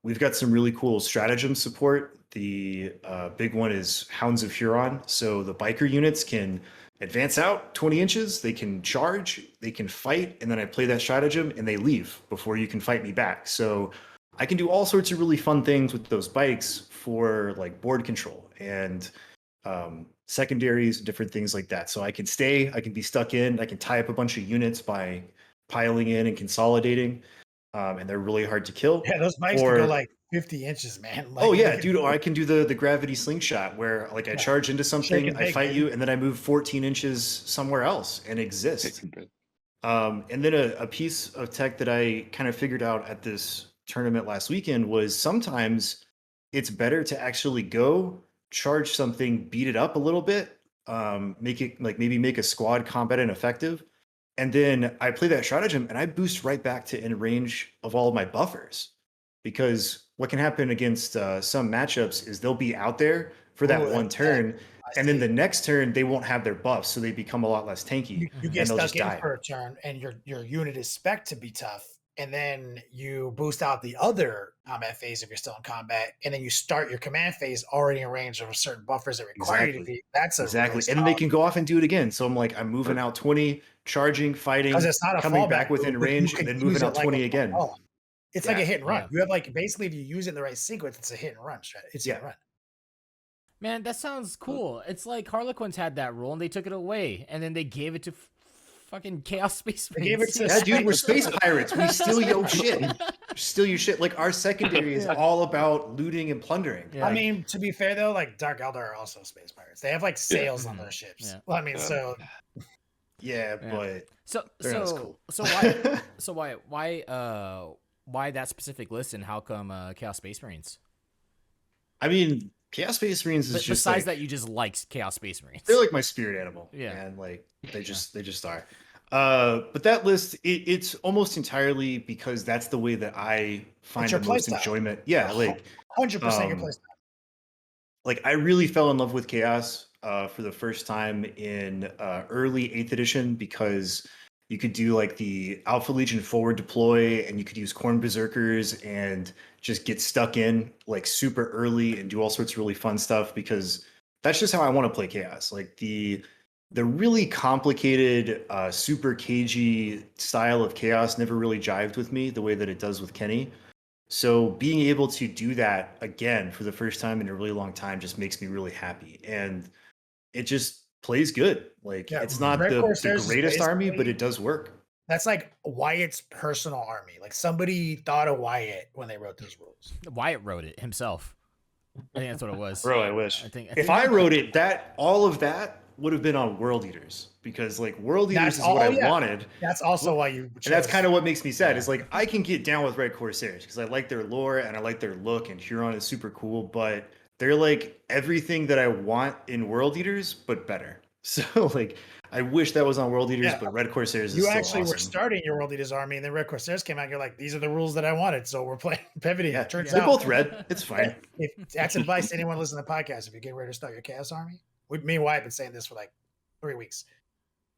S4: We've got some really cool stratagem support. The big one is Hounds of Huron. So the biker units can advance out 20 inches, they can charge, they can fight, and then I play that stratagem and they leave before you can fight me back. So I can do all sorts of really fun things with those bikes for like board control and secondaries, different things like that. So I can stay, I can be stuck in, I can tie up a bunch of units by piling in and consolidating. And they're really hard to kill.
S2: Yeah, those bikes can go like 50 inches, man. Like,
S4: Oh yeah, dude. Or I can do the gravity slingshot where like I charge into something, I fight you, and then I move 14 inches somewhere else and exist. And then a piece of tech that I kind of figured out at this tournament last weekend was sometimes it's better to actually go charge something, beat it up a little bit, make it like maybe make a squad combat ineffective. And then I play that stratagem and I boost right back to in range of all of my buffers. Because what can happen against some matchups is they'll be out there for that one turn, and then the next turn they won't have their buffs, so they become a lot less tanky.
S2: You get
S4: and they'll
S2: stuck
S4: just
S2: in
S4: die.
S2: for a turn, and your unit is spec to be tough, and then you boost out the other combat phase if you're still in combat, and then you start your command phase already in range of certain buffers that require you to be. That's
S4: exactly, and then they can go off and do it again. So I'm moving out 20, charging, fighting,
S2: it's not a
S4: coming
S2: fallback
S4: back within range, and then moving out 20 again.
S2: It's like a hit and run. You have like basically if you use it in the right sequence, it's a hit and run. It's a hit and run.
S1: Man, that sounds cool. It's like Harlequins had that rule and they took it away, and then they gave it to fucking Chaos Space Marines.
S2: They gave it to
S4: yeah, dude, we're space pirates. We steal your shit. Steal your shit. Like our secondary is all about looting and plundering.
S1: Yeah.
S2: I mean, to be fair though, like Dark Eldar are also space pirates. They have like sails on their ships.
S1: Yeah.
S2: Well, I mean, so
S4: yeah, but
S1: so why that specific list, and how come Chaos Space Marines?
S4: I mean, Chaos Space Marines is just
S1: besides
S4: like,
S1: that you just like Chaos Space Marines.
S4: they're like my spirit animal.
S1: Yeah.
S4: And like they just are. But that list, it's almost entirely because that's the way that I find
S2: It's
S4: the
S2: your
S4: most
S2: playstyle.
S4: enjoyment. Yeah, like
S2: 100% your
S4: um,
S2: playstyle.
S4: like I really fell in love with Chaos for the first time in early 8th edition because you could do like the Alpha Legion forward deploy and you could use Corn Berserkers and just get stuck in like super early and do all sorts of really fun stuff because that's just how I want to play Chaos. Like the really complicated super cagey style of Chaos never really jived with me the way that it does with Kenny. So being able to do that again for the first time in a really long time just makes me really happy. And it just plays good. Like
S2: Yeah,
S4: it's not
S2: Red
S4: the
S2: Corsairs is
S4: greatest army, but
S2: basically
S4: it does work.
S2: that's like Wyatt's personal army. Like somebody thought of Wyatt when they wrote those rules.
S1: Wyatt wrote it himself. I think that's what it was.
S4: Bro, I wish.
S1: I think
S4: If I wrote it, that all of that would have been on World Eaters because like World Eaters
S2: That's
S4: is what I
S2: yeah.
S4: wanted.
S2: That's also why you
S4: And that's
S2: chose-
S4: kind of what makes me sad. Is
S1: Yeah.
S4: like I can get down with Red Corsairs because I like their lore and I like their look, and Huron is super cool. But they're like everything that I want in World Eaters, but better. So like I wish that was on World Eaters,
S2: Yeah.
S4: but Red Corsairs is
S2: you
S4: still
S2: actually were
S4: awesome.
S2: starting your World Eaters army, and then Red Corsairs came out. You're like, these are the rules that I wanted, so we're playing pivoting.
S4: Yeah,
S2: Turns
S4: they're
S2: out
S4: both red. It's fine.
S2: if that's advice to anyone listening to the podcast, if you get ready to start your Chaos army, me and Wyatt have been saying this for like 3 weeks.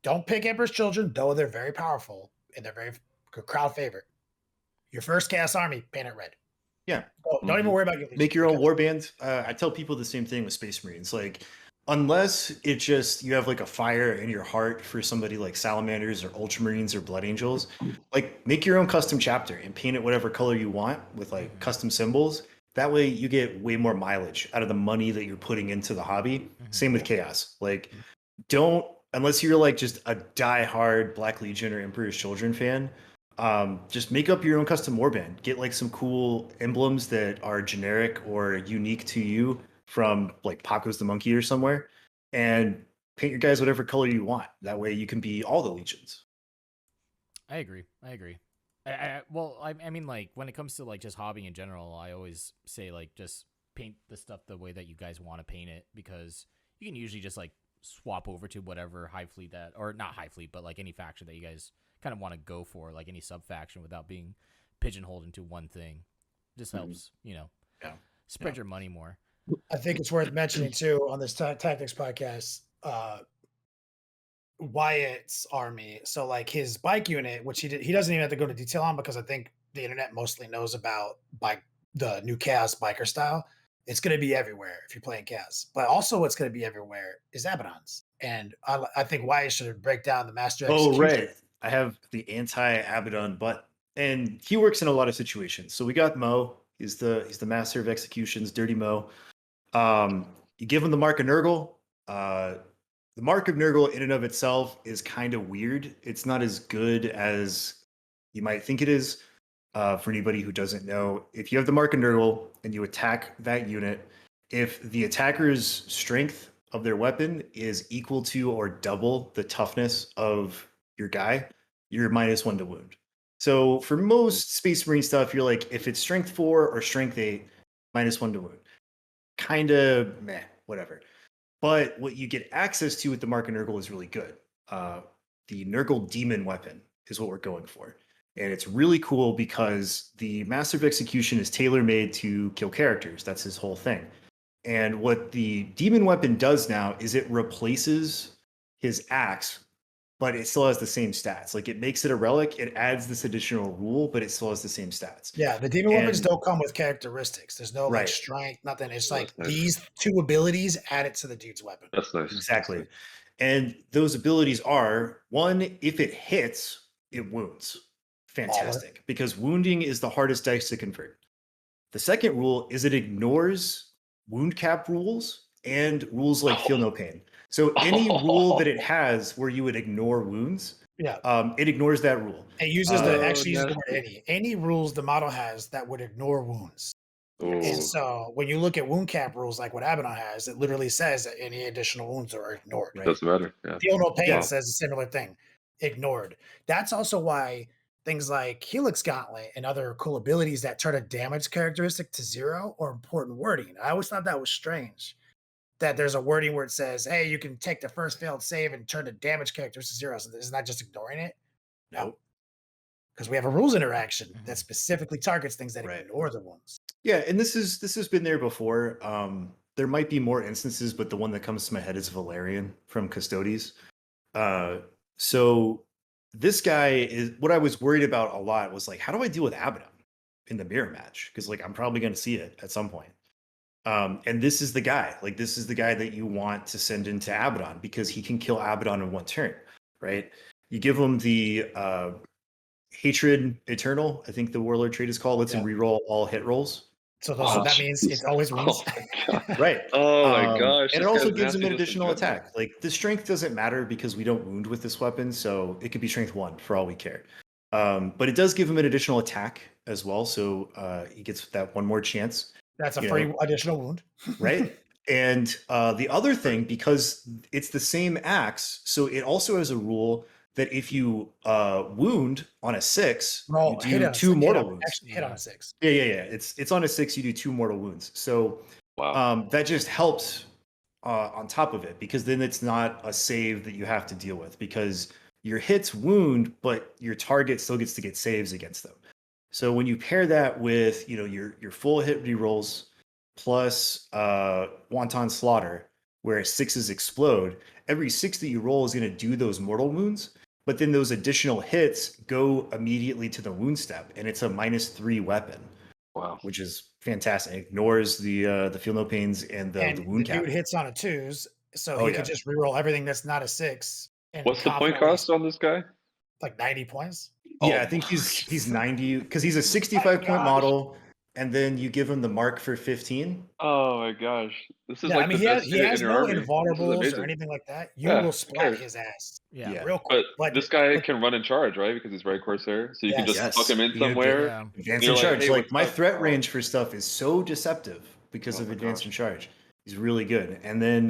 S2: Don't pick Emperor's Children, though they're very powerful and they're very crowd favorite. Your first Chaos army, paint it red.
S4: Yeah.
S2: Don't even worry about your
S4: Make your own warband. I tell people the same thing with Space Marines. Like, unless it just you have like a fire in your heart for somebody like Salamanders or Ultramarines or Blood Angels, like make your own custom chapter and paint it whatever color you want with like custom symbols. That way you get way more mileage out of the money that you're putting into the hobby. Same with Chaos. Like, don't unless you're like just a die-hard Black Legion or Emperor's Children fan. Just make up your own custom warband. Get like some cool emblems that are generic or unique to you from like Paco's the Monkey or somewhere, and paint your guys whatever color you want. That way you can be all the legions.
S1: I agree. I mean, like when it comes to like just hobby in general, I always say like just paint the stuff the way that you guys want to paint it because you can usually just like swap over to whatever high fleet that or not high fleet, but like any faction that you guys kind of want to go for, like any sub faction without being pigeonholed into one thing. Just helps, spread your money more.
S2: I think it's worth mentioning too on this tactics podcast, Wyatt's army. So like his bike unit, which he doesn't even have to go into detail on because I think the internet mostly knows about the new Chaos biker style. It's going to be everywhere if you're playing Chaos. But also what's going to be everywhere is Abaddon's. And I think Wyatt should break down the master execution.
S4: Oh, right. I have the anti-Abaddon, and he works in a lot of situations. So we got Mo. He's the master of executions, Dirty Mo. You give him the Mark of Nurgle. The Mark of Nurgle in and of itself is kind of weird. It's not as good as you might think it is. For anybody who doesn't know, if you have the Mark of Nurgle and you attack that unit, if the attacker's strength of their weapon is equal to or double the toughness of your guy, you're -1 to wound. So for most Space Marine stuff, you're like, if it's strength 4 or strength 8, -1 to wound. Kind of meh, whatever. But what you get access to with the Mark of Nurgle is really good. The Nurgle Demon weapon is what we're going for. And it's really cool because the Master of Execution is tailor-made to kill characters. That's his whole thing. And what the Demon weapon does now is it replaces his axe, but it still has the same stats. Like it makes it a relic, it adds this additional rule, but it still has the same stats.
S2: Yeah, the demon weapons don't come with characteristics. There's no like strength, nothing. It's like these two abilities added to the dude's weapon.
S3: That's nice.
S4: Exactly. And those abilities are one, if it hits, it wounds. Fantastic. Because wounding is the hardest dice to convert. The second rule is it ignores wound cap rules and rules like feel no pain. So any rule that it has where you would ignore wounds, it ignores that rule.
S2: It uses uses the word any rules the model has that would ignore wounds. And so when you look at wound cap rules like what Abaddon has, it literally says that any additional wounds are ignored.
S3: Right? Doesn't matter. Yeah.
S2: Feel no pain says a similar thing. Ignored. That's also why things like Helix Gauntlet and other cool abilities that turn a damage characteristic to 0 or important wording. I always thought that was strange. that there's a wording where it says, hey, you can take the first failed save and turn the damage characters to 0. So isn't that just ignoring it? No. Because we have a rules interaction that specifically targets things that ignore the wounds.
S4: Yeah, and this has been there before. There might be more instances, but the one that comes to my head is Valerian from Custodes. So this guy is what I was worried about a lot was like, how do I deal with Abaddon in the mirror match? Because like I'm probably going to see it at some point. And this is the guy. Like this is the guy that you want to send into Abaddon because he can kill Abaddon in one turn, right? You give him the Hatred Eternal, I think the Warlord trait is called. Lets him reroll all hit rolls.
S2: So that means it's always wounds.
S4: Right.
S3: Oh my gosh.
S4: And it also gives him an additional attack. Like the strength doesn't matter because we don't wound with this weapon, so it could be strength 1 for all we care. But it does give him an additional attack as well, so he gets that one more chance.
S2: That's a free additional wound.
S4: Right. And the other thing, because it's the same axe, so it also has a rule that if you wound on a 6, you do 2 mortal wounds.
S2: Actually, hit on a 6.
S4: Yeah. It's on a 6, you do 2 mortal wounds. So that just helps on top of it, because then it's not a save that you have to deal with, because your hits wound, but your target still gets to get saves against them. So when you pair that with your full hit rerolls plus Wanton Slaughter, where 6s explode, every 6 that you roll is going to do those mortal wounds, but then those additional hits go immediately to the wound step, and it's a -3 weapon.
S3: Wow,
S4: which is fantastic. It ignores the feel no pains and the wound cap.
S2: Dude hits on a 2s, so he could just reroll everything that's not a 6.
S3: What's the point cost on this guy?
S2: Like 90 points.
S4: Yeah, I think he's 90 because he's a 65 point model. And then you give him the mark for 15.
S3: Oh my gosh. This is
S2: I mean, he has no
S3: army.
S2: invulnerables or anything like that. You will splat his ass.
S1: Yeah.
S2: Real quick.
S3: But this guy can run in charge, right? Because he's very Corsair. So you can just fuck him in somewhere.
S4: Advance in charge. Like my threat range for stuff is so deceptive because of advance in charge. He's really good. And then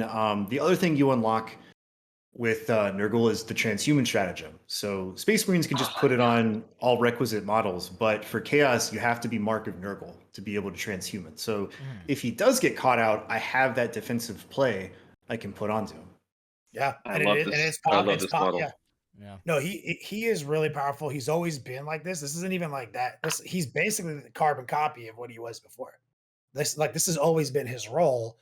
S4: the other thing you unlock with Nurgle is the Transhuman Stratagem. So Space Marines can just put it on all requisite models, but for Chaos, you have to be Mark of Nurgle to be able to transhuman. So if he does get caught out, I have that defensive play I can put onto him.
S2: Yeah,
S3: I love this model.
S2: Yeah. No, he is really powerful. He's always been like this. This isn't even like that. He's basically the carbon copy of what he was before. This has always been his role,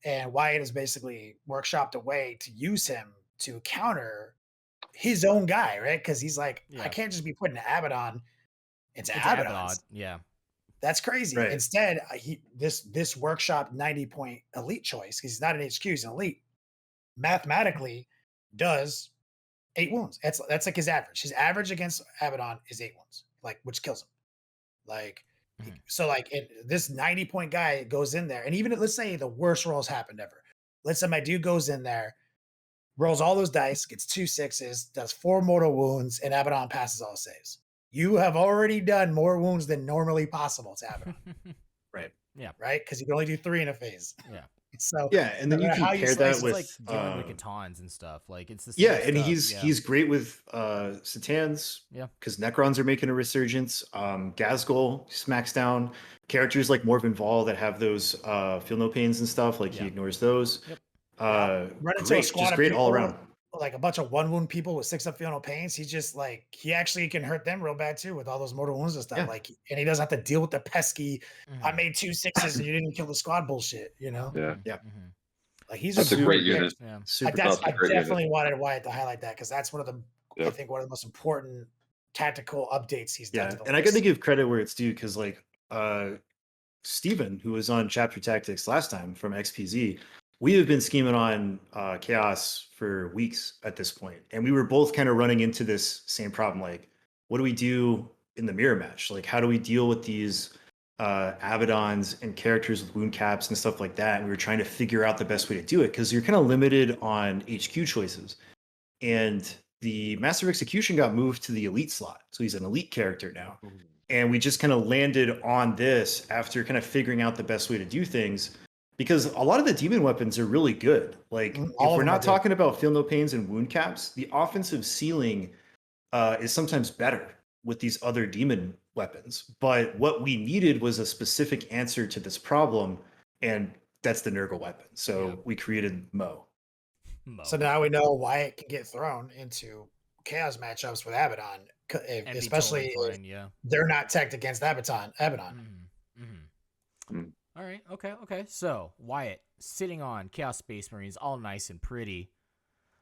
S2: and Wyatt has basically workshopped a way to use him to counter his own guy, right? Because he's like, I can't just be putting Abaddon into Abaddon.
S1: Yeah,
S2: that's crazy. Right. Instead, this workshop 90-point elite choice, because he's not an HQ, he's an elite, mathematically does 8 wounds. That's like his average. His average against Abaddon is 8 wounds, like, which kills him. Like, so like this 90-point guy goes in there, and even let's say the worst rolls happened ever. Let's say my dude goes in there, rolls all those dice, gets 2 6s, does 4 mortal wounds, and Abaddon passes all saves. You have already done more wounds than normally possible to Abaddon.
S4: Right.
S1: Yeah.
S2: Right? Because you can only do 3 in a phase.
S1: Yeah.
S2: So
S4: and then you can pair that with
S1: like dealing with Catons and stuff. Like it's the
S4: same stuff. He's great with Satans.
S1: Yeah.
S4: Because Necrons are making a resurgence. Gazgul smacks down characters like Morven Vol that have those feel no pains and stuff. Like he ignores those.
S2: Yep. Run into a squad of
S4: great
S2: people,
S4: all around.
S2: Like a bunch of 1 wound people with 6 up feel no pains. He's just like, he actually can hurt them real bad too with all those mortal wounds and stuff. Yeah. Like, and he doesn't have to deal with the pesky I made 2 6s and you didn't kill the squad bullshit, you know?
S3: Yeah.
S2: Like he's
S3: a great unit.
S2: Yeah. I definitely wanted Wyatt to highlight that, because that's one of the I think one of the most important tactical updates he's done. To the
S4: and I got to give credit where it's due, because like Steven, who was on Chapter Tactics last time from XPZ, we have been scheming on Chaos for weeks at this point, and we were both kind of running into this same problem. Like, what do we do in the mirror match? Like, how do we deal with these Abaddons and characters with wound caps and stuff like that? And we were trying to figure out the best way to do it, because you're kind of limited on HQ choices. And the Master of Execution got moved to the elite slot, so he's an elite character now. And we just kind of landed on this after kind of figuring out the best way to do things, because a lot of the demon weapons are really good. Like, if we're not talking about feel no pains and wound caps, the offensive ceiling is sometimes better with these other demon weapons. But what we needed was a specific answer to this problem, and that's the Nurgle weapon. So
S1: Yeah.
S4: we created Mo.
S2: So now we know Wyatt can get thrown into chaos matchups with Abaddon,
S1: And be
S2: especially
S1: totally
S2: if
S1: fine, yeah.
S2: they're not teched against Abaddon.
S1: All right, okay. So Wyatt sitting on Chaos Space Marines, all nice and pretty.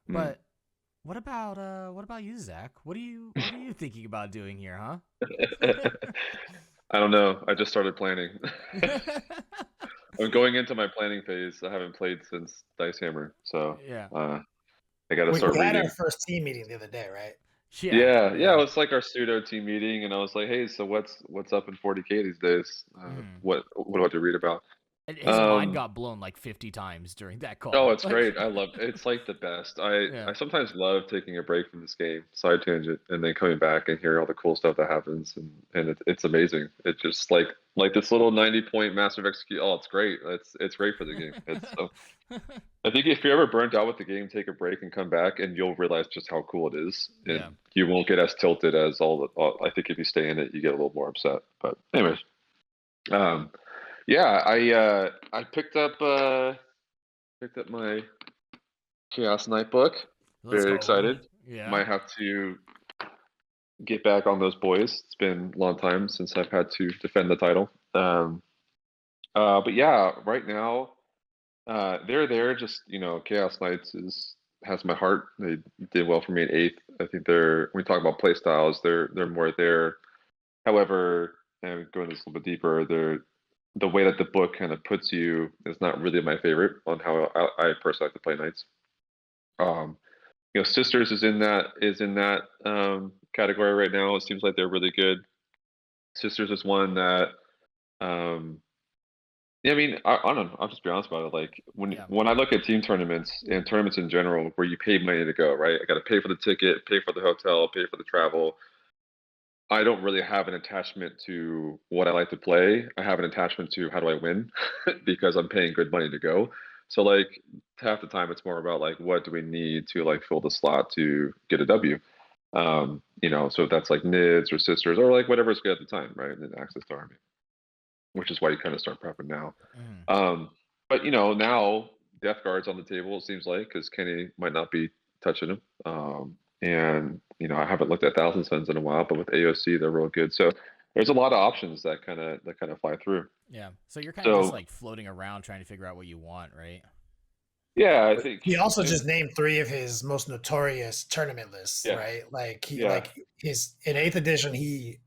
S1: But what about you, Zach? What are you thinking about doing here, huh?
S3: I don't know. I just started planning. I'm going into my planning phase. I haven't played since Dice Hammer, so
S1: Yeah.
S3: I got to
S2: We
S3: start
S2: had our
S3: reading.
S2: first team meeting the other day, right?
S3: Yeah. It was like our pseudo team meeting, and I was like, "Hey, so what's up in 40K these days? What do I have to read about?"
S1: And his mind got blown like 50 times during that call.
S3: Oh, it's great. I love it. It's like the best.
S1: Yeah.
S3: I sometimes love taking a break from this game, side tangent, and then coming back and hearing all the cool stuff that happens, and it's amazing. It's just like this little 90-point massive execute. Oh, it's great. It's great for the game. It's so. I think if you're ever burnt out with the game, take a break and come back, and you'll realize just how cool it is, and you won't get as tilted as I think if you stay in it, you get a little more upset. But anyways, yeah, I picked up my Chaos Knight book. Very excited.
S1: Yeah.
S3: Might have to get back on those boys. It's been a long time since I've had to defend the title. But yeah, right now, they're there. Just Chaos Knights has my heart. They did well for me at 8th. I think when we talk about play styles, they're more there. However, and going this a little bit deeper, the way that the book kind of puts you is not really my favorite on how I personally like to play Knights. Sisters is in that category right now. It seems like they're really good. Sisters is one that yeah, I mean, I don't know. I'll just be honest about it. Like when I look at team tournaments and tournaments in general, where you pay money to go, right? I got to pay for the ticket, pay for the hotel, pay for the travel. I don't really have an attachment to what I like to play. I have an attachment to how do I win because I'm paying good money to go. So like half the time it's more about like what do we need to like fill the slot to get a W. So if that's like NIDS or sisters or like whatever's good at the time, right? And then access to army, which is why you kind of start prepping now. But now Death Guard's on the table, it seems like, because Kenny might not be touching him. And I haven't looked at Thousand Suns in a while, but with AOC they're real good. So there's a lot of options that kind of fly through.
S1: Yeah. So you're kind of just like floating around trying to figure out what you want, right?
S3: Yeah, I think
S2: he also just named 3 of his most notorious tournament lists, right? Like his in 8th edition, he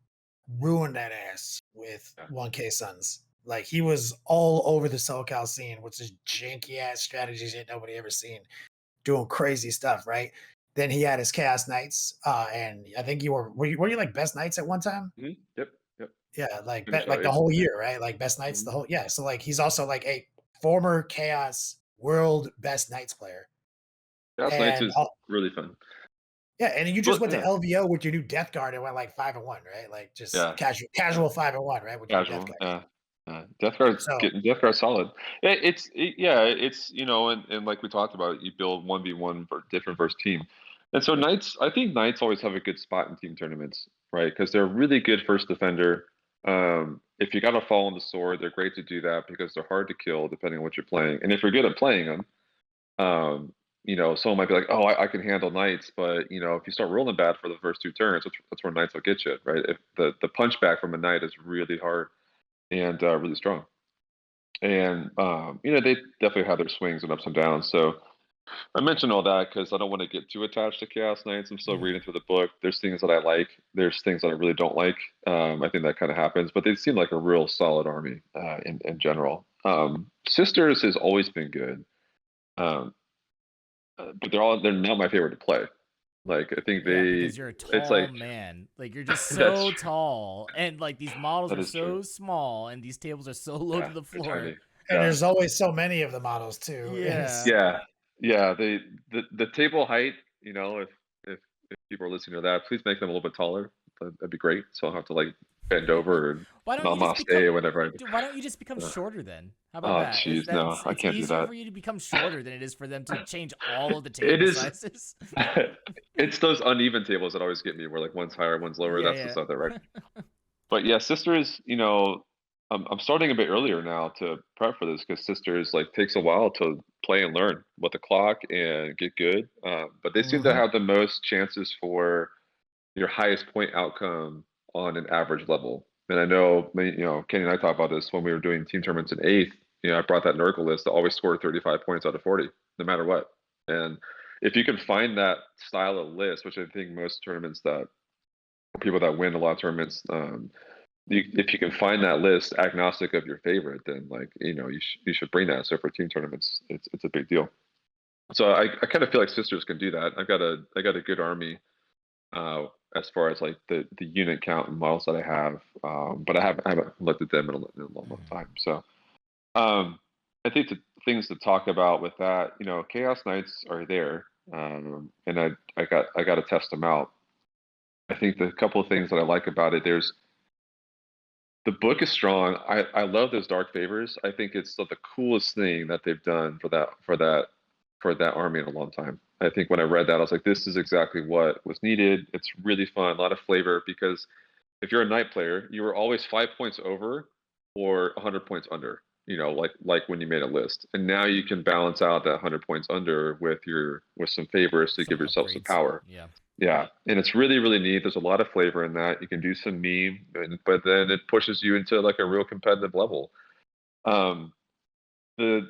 S2: ruined that ass with 1K Suns. Like he was all over the SoCal scene with just janky ass strategies that nobody ever seen, doing crazy stuff, right? Then he had his Chaos Knights, and I think were you like best Knights at one time?
S3: Yep.
S2: Yeah, like the whole year, right? Like best Knights the whole So like he's also like a former Chaos world best Knights player.
S3: Chaos Knights is really fun.
S2: Yeah, and you just went to LVO with your new Death Guard and went like 5-1, right? Like just casual 5-1, right? With
S3: casual,
S2: Death Guard.
S3: Death Guard's solid. It's and like we talked about, you build 1v1 for different versus team, and so I think Knights always have a good spot in team tournaments, right? Because they're really good first defender. If you got to fall on the sword, they're great to do that because they're hard to kill depending on what you're playing, and if you're good at playing them, someone might be like, oh, I can handle Knights, but if you start rolling bad for the first 2 turns, that's where Knights will get you, right? If the punch back from a Knight is really hard and really strong, and they definitely have their swings and ups and downs. So I mentioned all that because I don't want to get too attached to Chaos Knights. I'm still reading through the book. There's things that I like. There's things that I really don't like. I think that kind of happens, but they seem like a real solid army in general. Sisters has always been good. But they're not my favorite to play. Like I think
S1: because you're a tall man. Like you're just so tall, and like these models are so small, and these tables are so low to the floor.
S2: And there's always so many of the models too.
S3: Yeah. The table height. If people are listening to that, please make them a little bit taller. That'd be great. So I'll have to like bend over and namaste or whatever.
S1: Dude, why don't you just become shorter then? How about that?
S3: Oh, jeez, no, I can't do that.
S1: It's easier for you to become shorter than it is for them to change all of the table sizes.
S3: It's those uneven tables that always get me, where like one's higher, one's lower. That's the stuff that right. But yeah, Sisters, I'm starting a bit earlier now to prep for this because Sisters like takes a while to play and learn with the clock and get good. But they seem to
S2: Mhm.
S3: have the most chances for your highest point outcome on an average level. And I know, Kenny and I talked about this when we were doing team tournaments in eighth. I brought that Nurgle list to always score 35 points out of 40, no matter what. And if you can find that style of list, which I think most tournaments that people that win a lot of tournaments, if you can find that list agnostic of your favorite, then like you should bring that. So for team tournaments, it's a big deal. So I kind of feel like Sisters can do that. I got a good army as far as like the unit count and models that I have, but I haven't looked at them in a long time. So I think the things to talk about with that, Chaos Knights are there, and I got to test them out. I think the couple of things that I like about it, the book is strong. I love those dark favors. I think it's the coolest thing that they've done for that army in a long time. I think when I read that, I was like, this is exactly what was needed. It's really fun, a lot of flavor, because if you're a knight player, you were always 5 points over or 100 points under. Like when you made a list, and now you can balance out that 100 points under with some favors to
S1: Some
S3: give yourself some
S1: upgrades.
S3: power.
S1: Yeah.
S3: Yeah, and it's really, really neat. There's a lot of flavor in that. You can do some meme, but then it pushes you into like a real competitive level. Um, the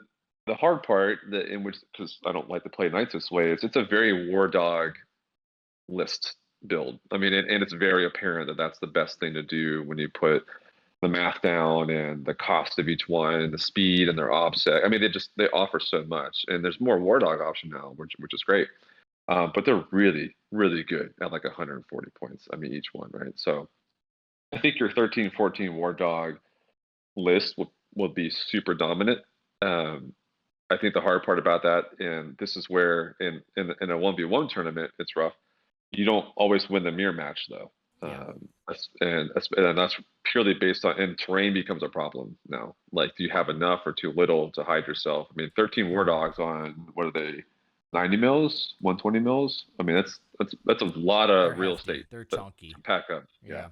S3: the hard part that in which, because I don't like to play knights this way, is it's a very war dog list build. I mean, and it's very apparent that that's the best thing to do when you put the math down and the cost of each one and the speed and their offset. I mean, they offer so much, and there's more war dog option now, which is great. But they're really, really good at like 140 points. I mean, each one, right? So I think your 13, 14 War Dog list will be super dominant. I think the hard part about that, and this is where in a 1v1 tournament, it's rough. You don't always win the mirror match though.
S1: Yeah.
S3: And that's purely based on, and terrain becomes a problem now. Like, do you have enough or too little to hide yourself? I mean, 13 War Dogs on, what are they, 90 mils, 120 mils? I mean, that's a lot
S1: They're
S3: of real
S1: hefty.
S3: estate
S1: They're
S3: to
S1: chunky.
S3: pack up.
S1: Yeah.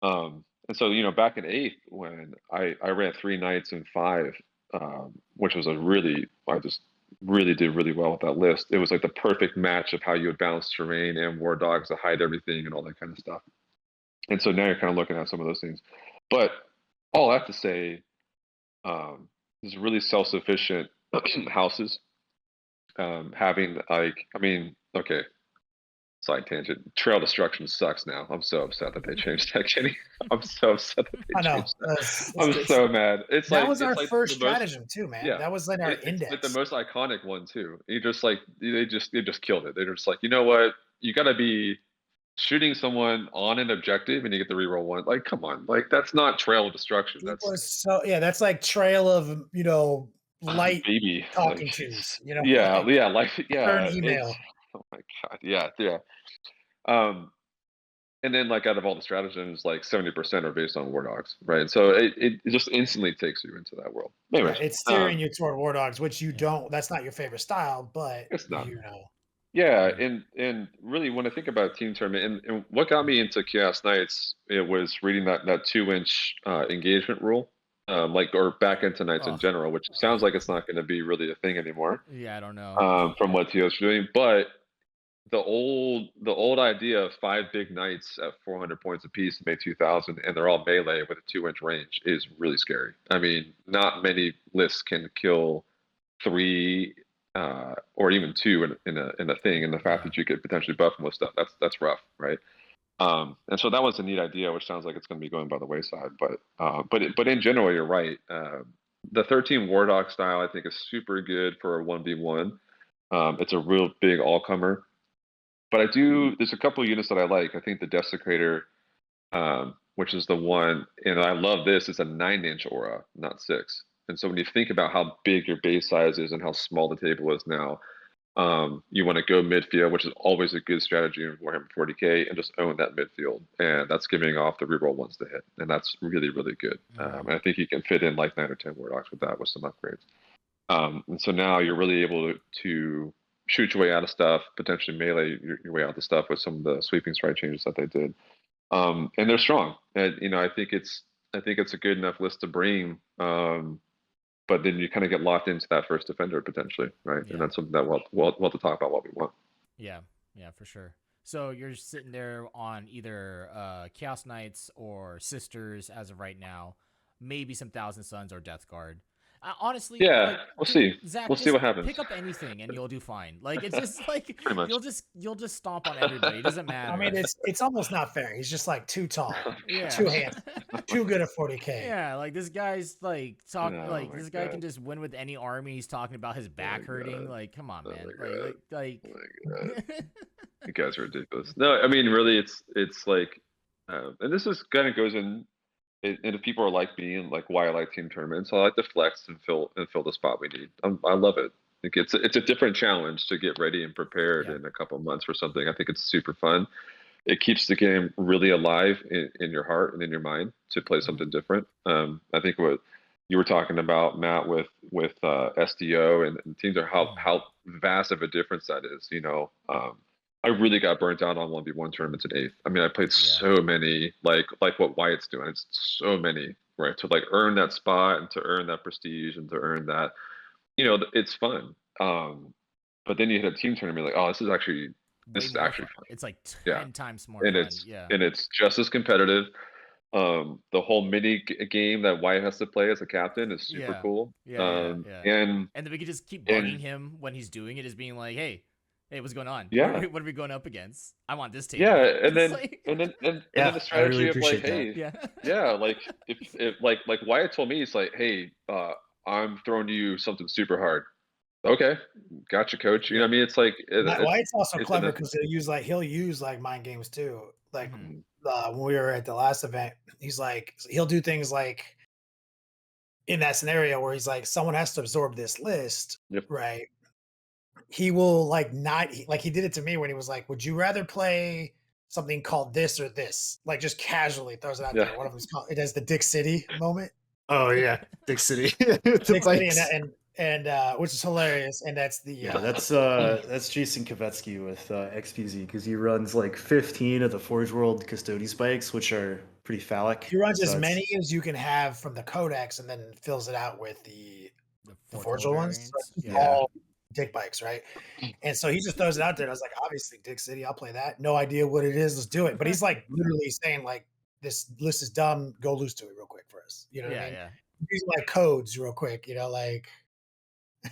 S3: And so, back in eighth, when I ran 3 knights and 5, which was I just really did really well with that list. It was like the perfect match of how you would balance terrain and war dogs to hide everything and all that kind of stuff. And so now you're kind of looking at some of those things. But all I have to say, is really self-sufficient houses. Having okay, side tangent. Trail destruction sucks now. I'm so upset that they changed that, Kenny. I'm so upset that
S2: I
S3: they
S2: know.
S3: changed that. I'm so mad.
S2: That was our
S3: like
S2: first
S3: the most,
S2: stratagem too, man.
S3: yeah.
S2: That was like our
S3: It's like the
S2: index.
S3: most iconic one too. They just killed it. They're just like, you know what? You got to be shooting someone on an objective and you get the reroll one. Like, come on. Like, that's not trail destruction.
S2: It
S3: That's
S2: was so yeah, that's like trail of light
S3: baby. Like,
S2: talking tos,
S3: yeah,
S2: like
S3: yeah, like,
S2: turn
S3: yeah. It's,
S2: email.
S3: oh my god, yeah, yeah. Um, and then like out of all the stratagems, like 70% are based on war dogs, right? So it just instantly takes you into that world.
S2: Yeah,
S3: Anyways,
S2: it's steering you toward war dogs, which you
S1: Yeah.
S2: don't. That's not your favorite style, but
S3: it's not. Yeah,
S1: Yeah.
S3: and really when I think about team tournament, and what got me into Chaos Knights, it was reading that 2-inch engagement rule, or back into Knights in
S1: Ugh.
S3: general, which sounds like it's not going to be really a thing anymore,
S1: Yeah, I don't know.
S3: from what TO's doing. But the old idea of 5 big knights at 400 points apiece to make 2,000, and they're all melee with a 2-inch range is really scary. I mean, not many lists can kill 3 or even 2 in a thing, and the fact
S1: Yeah.
S3: that you could potentially buff them with stuff, that's rough, right? And so that was a neat idea, which sounds like it's going to be going by the wayside. But in general, you're right. The 13 War Dog style, I think, is super good for a 1v1. It's a real big all-comer. But there's a couple of units that I like. I think the Desecrator, which is the one, and I love this, it's a 9-inch aura, not 6. And so when you think about how big your base size is and how small the table is now, you want to go midfield, which is always a good strategy in Warhammer 40k, and just own that midfield. And that's giving off the reroll ones to hit. And that's really, really good. And I think you can fit in like 9 or 10 War Dogs with that with some upgrades. And so now you're really able to shoot your way out of stuff, potentially melee your way out of stuff with some of the sweeping strike changes that they did. And they're strong. And I think I think it's a good enough list to bring. But then you kind of get locked into that first defender potentially, right?
S1: Yeah.
S3: And that's something that we'll have to talk about what we want.
S1: Yeah, for sure. So you're sitting there on either Chaos Knights or Sisters as of right now, maybe some Thousand Suns or Death Guard. Honestly,
S3: Yeah,
S1: like,
S3: we'll see.
S1: Zach,
S3: We'll see
S1: just
S3: what happens.
S1: pick up anything and you'll do fine. Like it's just like
S3: Pretty much.
S1: you'll just stomp on everybody. It doesn't matter.
S2: I mean, it's almost not fair. He's just like too tall,
S1: yeah,
S2: too handsome, too good at 40K.
S1: Yeah, like this guy's like
S3: Oh
S1: this
S3: my
S1: guy
S3: God.
S1: can just win with any army. He's talking about his back hurting.
S3: God.
S1: Like, come on,
S3: Oh
S1: man.
S3: my God.
S1: Like
S3: Oh my God. You guys are ridiculous. No, I mean, really, it's like, and this is kind of goes in, and if people are like me and like why I like team tournaments, I like to flex and fill the spot we need. I love it. Like it's a different challenge to get ready and prepared
S1: Yeah.
S3: in a couple months for something. I think it's super fun. It keeps the game really alive in your heart and in your mind to play something different. I think what you were talking about, Matt, with SDO and teams are how vast of a difference that is. You know, I really got burnt out on 1v1 tournaments in 8th. I mean, I played so many, like what Wyatt's doing. It's so many, right? To like earn that spot and to earn that prestige and to earn that, you know, it's fun. But then you hit a team tournament, like, oh, this is actually fun.
S1: It's like 10 times more
S3: and
S1: fun.
S3: And it's just as competitive. The whole mini game that Wyatt has to play as a captain is super cool.
S1: And then we could just keep bugging him when he's doing it, as being like, hey, what's going on?
S3: Yeah.
S1: What are we going up against? I want this team.
S3: Yeah, and then
S1: like...
S3: and then the strategy
S4: really
S3: of like,
S4: appreciate
S3: hey, like if like Wyatt told me, it's like, hey, I'm throwing you something super hard. Okay, gotcha, coach. You know what I mean? It's like
S2: Wyatt's also clever because he'll use mind games too. Like when we were at the last event, he'll do things like in that scenario where he's like, someone has to absorb this list, right? He will he did it to me when he was like, would you rather play something called this or this? Like just casually throws it out there. One of them's called, it has the Dick City moment.
S4: Oh yeah, Dick City.
S2: Dick City and which is hilarious. And that's the
S4: that's Jason Kavetsky with XPZ, because he runs like 15 of the Forge World Custody spikes, which are pretty phallic.
S2: He runs as many as you can have from the codex and then fills it out with the Forge World ones. So all dick bikes, right? And so he just throws it out there. And I was like, obviously Dick City, I'll play that. No idea what it is, let's do it. But he's like literally saying like, this list is dumb, go lose to it real quick for us. You know what I mean? Yeah. These like codes real quick, you know, like,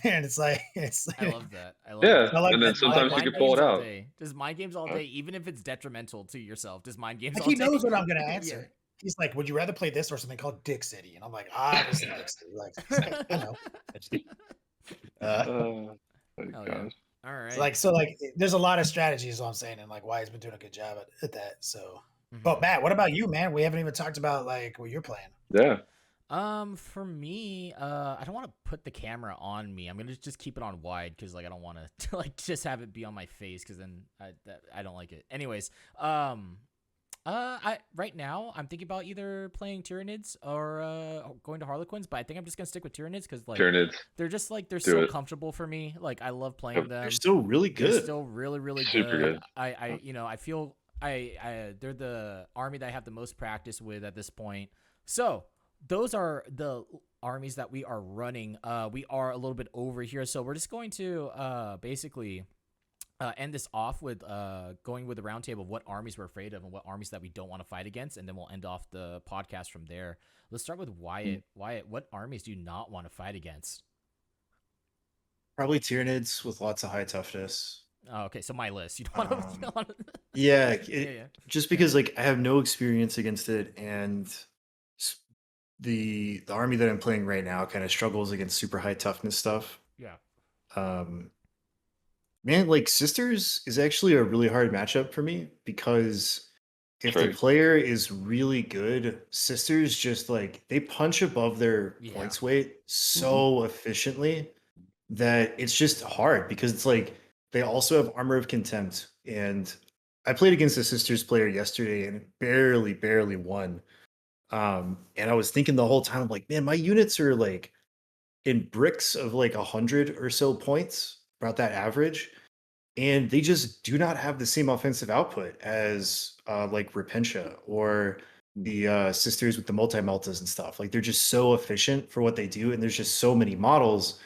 S2: and it's like
S1: I love that. I love
S3: that. And then sometimes you can pull it out.
S1: Just mind games all day, even if it's detrimental to yourself. Just mind games
S2: like
S1: all day.
S2: He knows what I'm gonna answer. He's like, would you rather play this or something called Dick City? And I'm like, obviously Dick City. Like, you know.
S1: All right.
S2: Like, there's a lot of strategies, is what I'm saying, and like Wyatt's been doing a good job at that. So, but Matt, what about you, man? We haven't even talked about like what you're playing.
S3: Yeah.
S1: For me, I don't want to put the camera on me. I'm gonna just keep it on wide because like I don't want to like just have it be on my face because then I don't like it. Anyways, right now I'm thinking about either playing Tyranids or going to Harlequins, but I think I'm just gonna stick with Tyranids because like
S3: Tyranids.
S1: They're just like they're so comfortable for me. Like I love playing them.
S4: They're still really good.
S1: They're still really
S3: super good.
S1: I you know I feel they're the army that I have the most practice with at this point. So those are the armies that we are running. We are a little bit over here, so we're just going to basically end this off with going with a roundtable of what armies we're afraid of and what armies that we don't want to fight against, and then we'll end off the podcast from there. Let's start with Wyatt. Wyatt, what armies do you not want to fight against?
S4: Probably Tyranids with lots of high toughness.
S1: Oh, okay, so my list. You don't want to...
S4: Yeah, just because like I have no experience against it, and the army that I'm playing right now kind of struggles against super high toughness stuff.
S1: Yeah.
S4: Man, like Sisters is actually a really hard matchup for me because if the player is really good, Sisters just like they punch above their points weight so efficiently that it's just hard because it's like they also have Armor of Contempt. And I played against a Sisters player yesterday and barely won. And I was thinking the whole time, like, man, my units are like in bricks of like 100 or so points, about that average. And they just do not have the same offensive output as like Repentia or the sisters with the multi-meltas and stuff. Like they're just so efficient for what they do, and there's just so many models.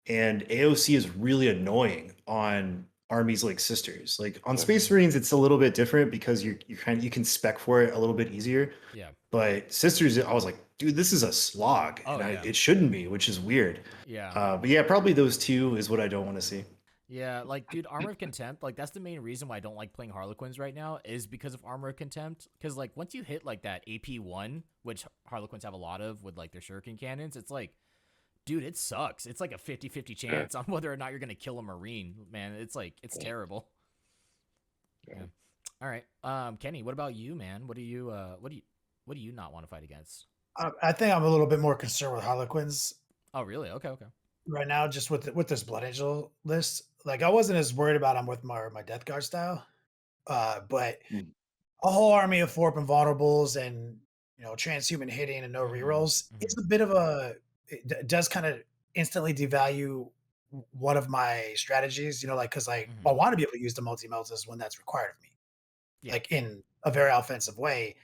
S4: And AOC is really annoying on armies like sisters. Like on Space Marines, it's a little bit different because you can spec for it a little bit easier.
S1: Yeah.
S4: But sisters, I was like, dude, this is a slog,
S1: Oh,
S4: and
S1: yeah.
S4: it shouldn't be, which is weird.
S1: Yeah.
S4: But yeah, probably those two is what I don't want to see.
S1: Yeah, like, dude, Armor of Contempt, like, that's the main reason why I don't like playing Harlequins right now, is because of Armor of Contempt. Because, like, once you hit, like, that AP1, which Harlequins have a lot of with, like, their shuriken cannons, it's like, dude, it sucks. It's like a 50-50 chance on whether or not you're going to kill a Marine, man. It's, like, it's terrible. Yeah. All right. Kenny, what about you, man? What do you not want to fight against?
S2: I think I'm a little bit more concerned with Harlequins
S1: Oh, really? Okay.
S2: right now, just with this Blood Angel list. Like I wasn't as worried about them with my Death Guard style, but a whole army of 4 invulnerables and transhuman hitting and no rerolls. It's a bit of it does kind of instantly devalue one of my strategies. Like because I want to be able to use the multi meltas when that's required of me, like in a very offensive way.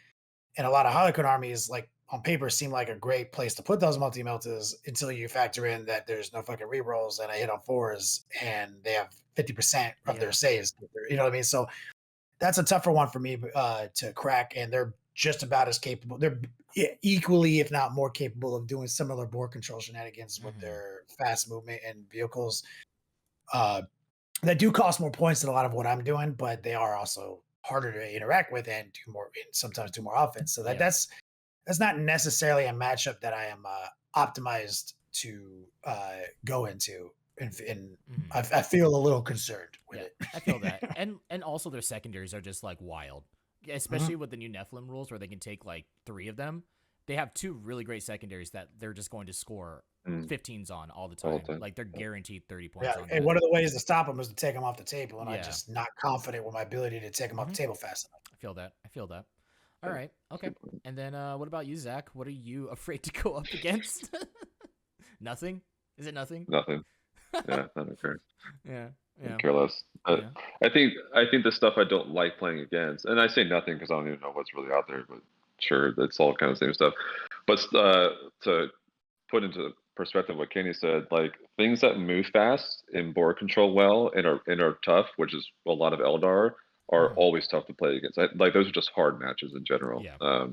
S2: And a lot of Harlequin armies, like on paper, seem like a great place to put those multi meltas until you factor in that there's no fucking rerolls and I hit on 4s and they have 50% of their saves. You know what I mean? So that's a tougher one for me to crack, and they're just about as capable. They're equally, if not more capable of doing similar board control shenanigans with their fast movement and vehicles that do cost more points than a lot of what I'm doing, but they are also harder to interact with and sometimes do more offense. So that's not necessarily a matchup that I am optimized to go into. And I feel a little concerned with it.
S1: I feel that. And also their secondaries are just like wild. Especially with the new Nephilim rules where they can take like 3 of them. They have 2 really great secondaries that they're just going to score 15s on all the time. Like they're guaranteed 30 points on
S2: and
S1: that.
S2: one of the ways to stop them is to take them off the table, and I'm just not confident with my ability to take them off the table fast enough.
S1: I feel that. All right. Okay. And then what about you, Zach? What are you afraid to go up against? Nothing? Is it nothing?
S3: Nothing. Yeah, I don't care.
S1: Yeah.
S3: I care less. I think the stuff I don't like playing against, and I say nothing because I don't even know what's really out there, but sure, that's all kind of the same stuff. But to put into perspective what Kenny said, like things that move fast and board control well and are tough, which is a lot of Eldar, are always tough to play against. Like those are just hard matches in general.
S1: Yeah.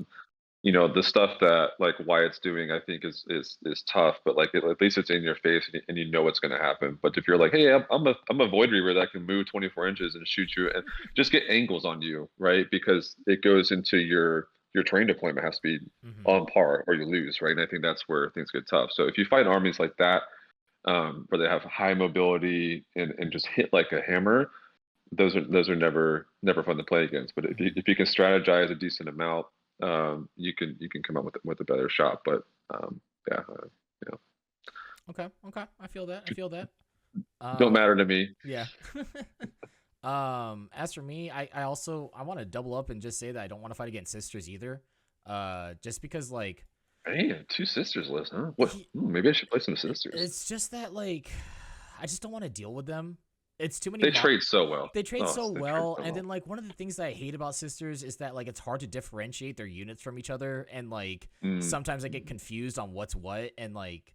S3: The stuff that like Wyatt's doing, I think is tough, but like at least it's in your face and you know what's going to happen. But if you're like, hey, I'm a Void Reaver that can move 24 inches and shoot you and just get angles on you, right? Because it goes into your train deployment has to be on par or you lose, right? And I think that's where things get tough. So if you fight armies like that, where they have high mobility and just hit like a hammer, those are never fun to play against. But if you can strategize a decent amount, you can come up with a better shot. But
S1: Okay. I feel that.
S3: Don't matter to me.
S1: Yeah. As for me, I want to double up and just say that I don't want to fight against sisters either. Just because like,
S3: hey, 2 sisters list, huh? What? Maybe I should play some sisters.
S1: It's just that like, I just don't want to deal with them. It's too many.
S3: They trade so well.
S1: They trade so well, and then like one of the things that I hate about sisters is that like it's hard to differentiate their units from each other, and like sometimes I get confused on what's what, and like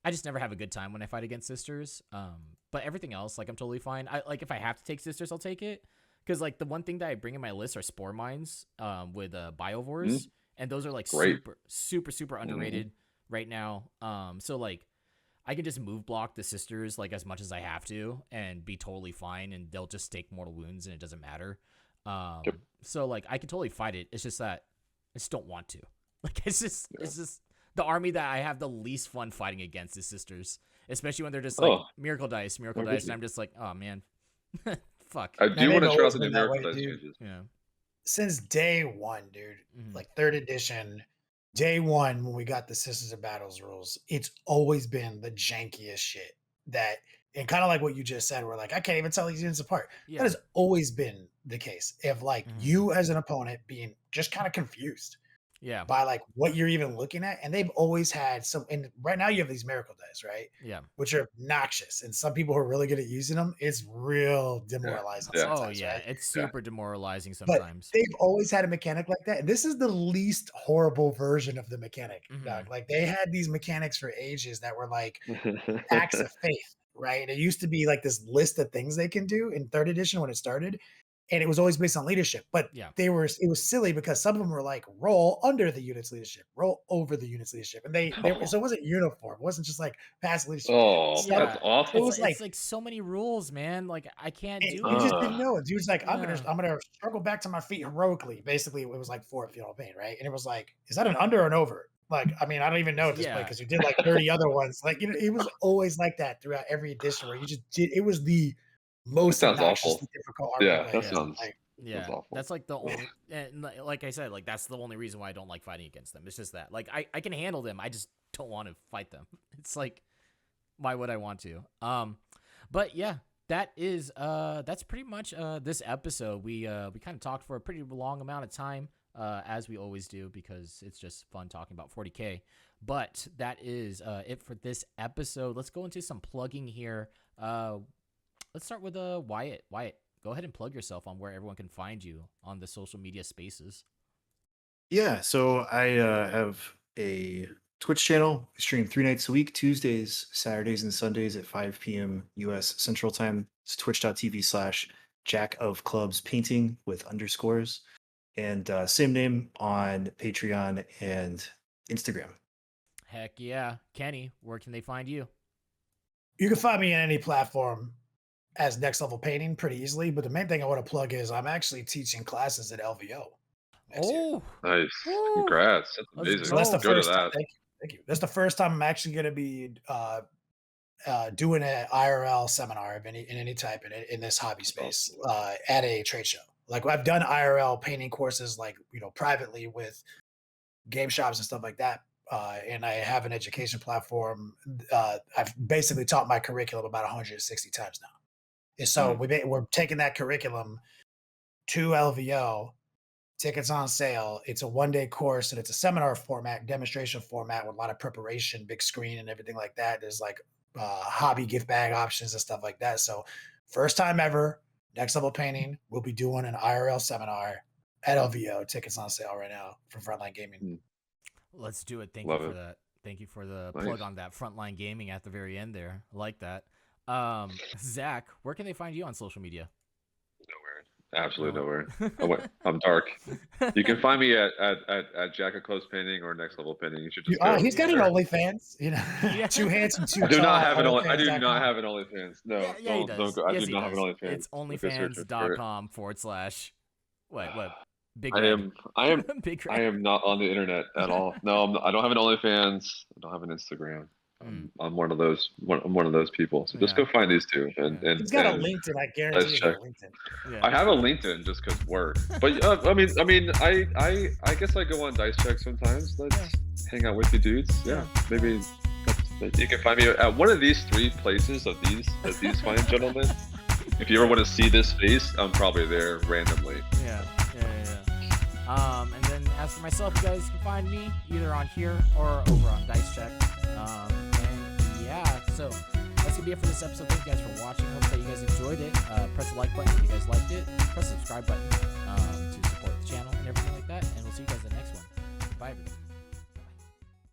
S1: I just never have a good time when I fight against sisters. But everything else, like I'm totally fine. I like if I have to take sisters, I'll take it, because like the one thing that I bring in my list are spore mines, with biovores, and those are like super underrated right now. So like, I can just move block the sisters like as much as I have to and be totally fine, and they'll just take mortal wounds and it doesn't matter. So like I can totally fight it. It's just that I just don't want to. Like it's just the army that I have the least fun fighting against is sisters, especially when they're just like miracle dice, and I'm just like, oh man, fuck.
S3: I do want to try out the new miracle dice changes.
S1: Yeah.
S2: Since day one, dude, like 3rd edition. Day one, when we got the Sisters of Battles rules, it's always been the jankiest shit and kind of like what you just said, where like, I can't even tell these units apart. Yeah. That has always been the case. If like you as an opponent being just kind of confused,
S1: Yeah.
S2: by like what you're even looking at. And they've always had some, and right now you have these miracle dice, right?
S1: Yeah.
S2: Which are obnoxious. And some people who are really good at using them, it's real
S3: Yeah.
S2: demoralizing
S3: Yeah.
S1: Oh
S2: sometimes,
S1: yeah,
S2: right?
S1: it's
S3: Yeah.
S1: super demoralizing
S2: But
S1: sometimes.
S2: they've always had a mechanic like that. And this is the least horrible version of the mechanic,
S1: Mhm.
S2: Doug. Like they had these mechanics for ages that were like acts of faith, right? And it used to be like this list of things they can do in third edition when it started. And it was always based on leadership. But
S1: Yeah.
S2: it was silly because some of them were like roll under the unit's leadership, roll over the unit's leadership. And so it wasn't uniform. It wasn't just like pass leadership.
S3: Oh,
S2: So
S3: that's
S1: Yeah.
S3: awful.
S2: it was
S1: It's
S2: like
S1: like so many rules, man. Like I can't do
S2: you
S1: it.
S2: just didn't
S3: Uh,
S2: know. Dude's like, I'm
S1: Yeah.
S2: gonna struggle back to my feet heroically. Basically, it was like 4 if you know what I mean, right? And it was like, is that an under or an over? Like, I mean, I don't even know at this point
S1: Yeah.
S2: because you did like 30 other ones. Like, it was always like that throughout every edition where you just did. It was the
S3: that
S2: most
S3: sounds
S2: obnoxiously
S3: awful.
S2: difficult
S3: Yeah,
S2: RPG
S3: that
S1: Yeah.
S3: sounds
S2: like,
S3: sounds
S1: Yeah,
S3: awful.
S1: that's like the only, and like I said, like that's the only reason why I don't like fighting against them. It's just that, like, I can handle them. I just don't want to fight them. It's like, why would I want to? But yeah, that's pretty much this episode. We kind of talked for a pretty long amount of time, as we always do, because it's just fun talking about 40K. But that is it for this episode. Let's go into some plugging here. Let's start with Wyatt. Wyatt, go ahead and plug yourself on where everyone can find you on the social media spaces.
S4: Yeah, so I have a Twitch channel. I stream 3 nights a week, Tuesdays, Saturdays, and Sundays at 5 p.m. US Central Time. It's twitch.tv/Jack of Clubs Painting with underscores. And same name on Patreon and Instagram.
S1: Heck yeah. Kenny, where can they find you?
S2: you can find me on any platform as Next Level Painting pretty easily. But the main thing I want to plug is I'm actually teaching classes at LVO next year.
S1: Oh,
S3: Nice.
S1: woo.
S3: Congrats. That's
S1: Let's
S3: amazing.
S2: So that's the
S1: go.
S3: Go to
S2: first time.
S3: that.
S2: Thank you. That's the first time I'm actually going to be doing an IRL seminar of any type in this hobby space at a trade show. Like I've done IRL painting courses, like privately with game shops and stuff like that. And I have an education platform. I've basically taught my curriculum about 160 times now. And so we're taking that curriculum to LVO. Tickets on sale. It's a 1-day course and it's a seminar format, demonstration format with a lot of preparation, big screen and everything like that. There's like hobby gift bag options and stuff like that. So first time ever, Next Level Painting, we'll be doing an IRL seminar at LVO. Tickets on sale right now from Frontline Gaming.
S1: Let's do it. Thank
S3: Love
S1: you for
S3: it.
S1: that. Thank you for the
S3: Nice.
S1: plug on that Frontline Gaming at the very end there. I like that. Zach, where can they find you on social media?
S3: Nowhere. Absolutely
S1: No.
S3: nowhere. I'm dark. You can find me at Jack of Close Painting or Next Level Painting. You should just go.
S2: He's got an
S3: there.
S2: OnlyFans,
S1: Yeah.
S2: 2 handsome, 2
S3: I do not
S2: tall.
S3: have an
S2: OnlyFans.com.
S3: I do not have an OnlyFans. No,
S1: Yeah, he
S3: don't
S1: does.
S3: go. I
S1: Yes,
S3: do
S1: he
S3: not have an
S1: does.
S3: OnlyFans.
S1: It's
S3: Don't go searching for it.
S1: onlyfans.com/ what? Big
S3: I
S1: Red.
S3: am
S1: Big
S3: I
S1: Red.
S3: am not on the internet at all. No, I don't have an OnlyFans. I don't have an Instagram. I'm one of those people. So just
S1: Yeah.
S3: go find these two and
S2: He's got a
S3: and
S2: LinkedIn. I guarantee he's got a LinkedIn.
S1: Yeah.
S3: I have a LinkedIn just because work. But I guess I go on Dice Check sometimes. Let's hang out with you dudes. Yeah, maybe you can find me at one of these 3 places of these fine gentlemen. If you ever want to see this face, I'm probably there randomly.
S1: Yeah. And then as for myself, you guys can find me either on here or over on Dice Check. And yeah, so that's gonna be it for this episode. Thank you guys for watching. Hope that you guys enjoyed it. Press the like button if you guys liked it. Press the subscribe button to support the channel and everything like that. And we'll see you guys in the next one. Bye, everybody.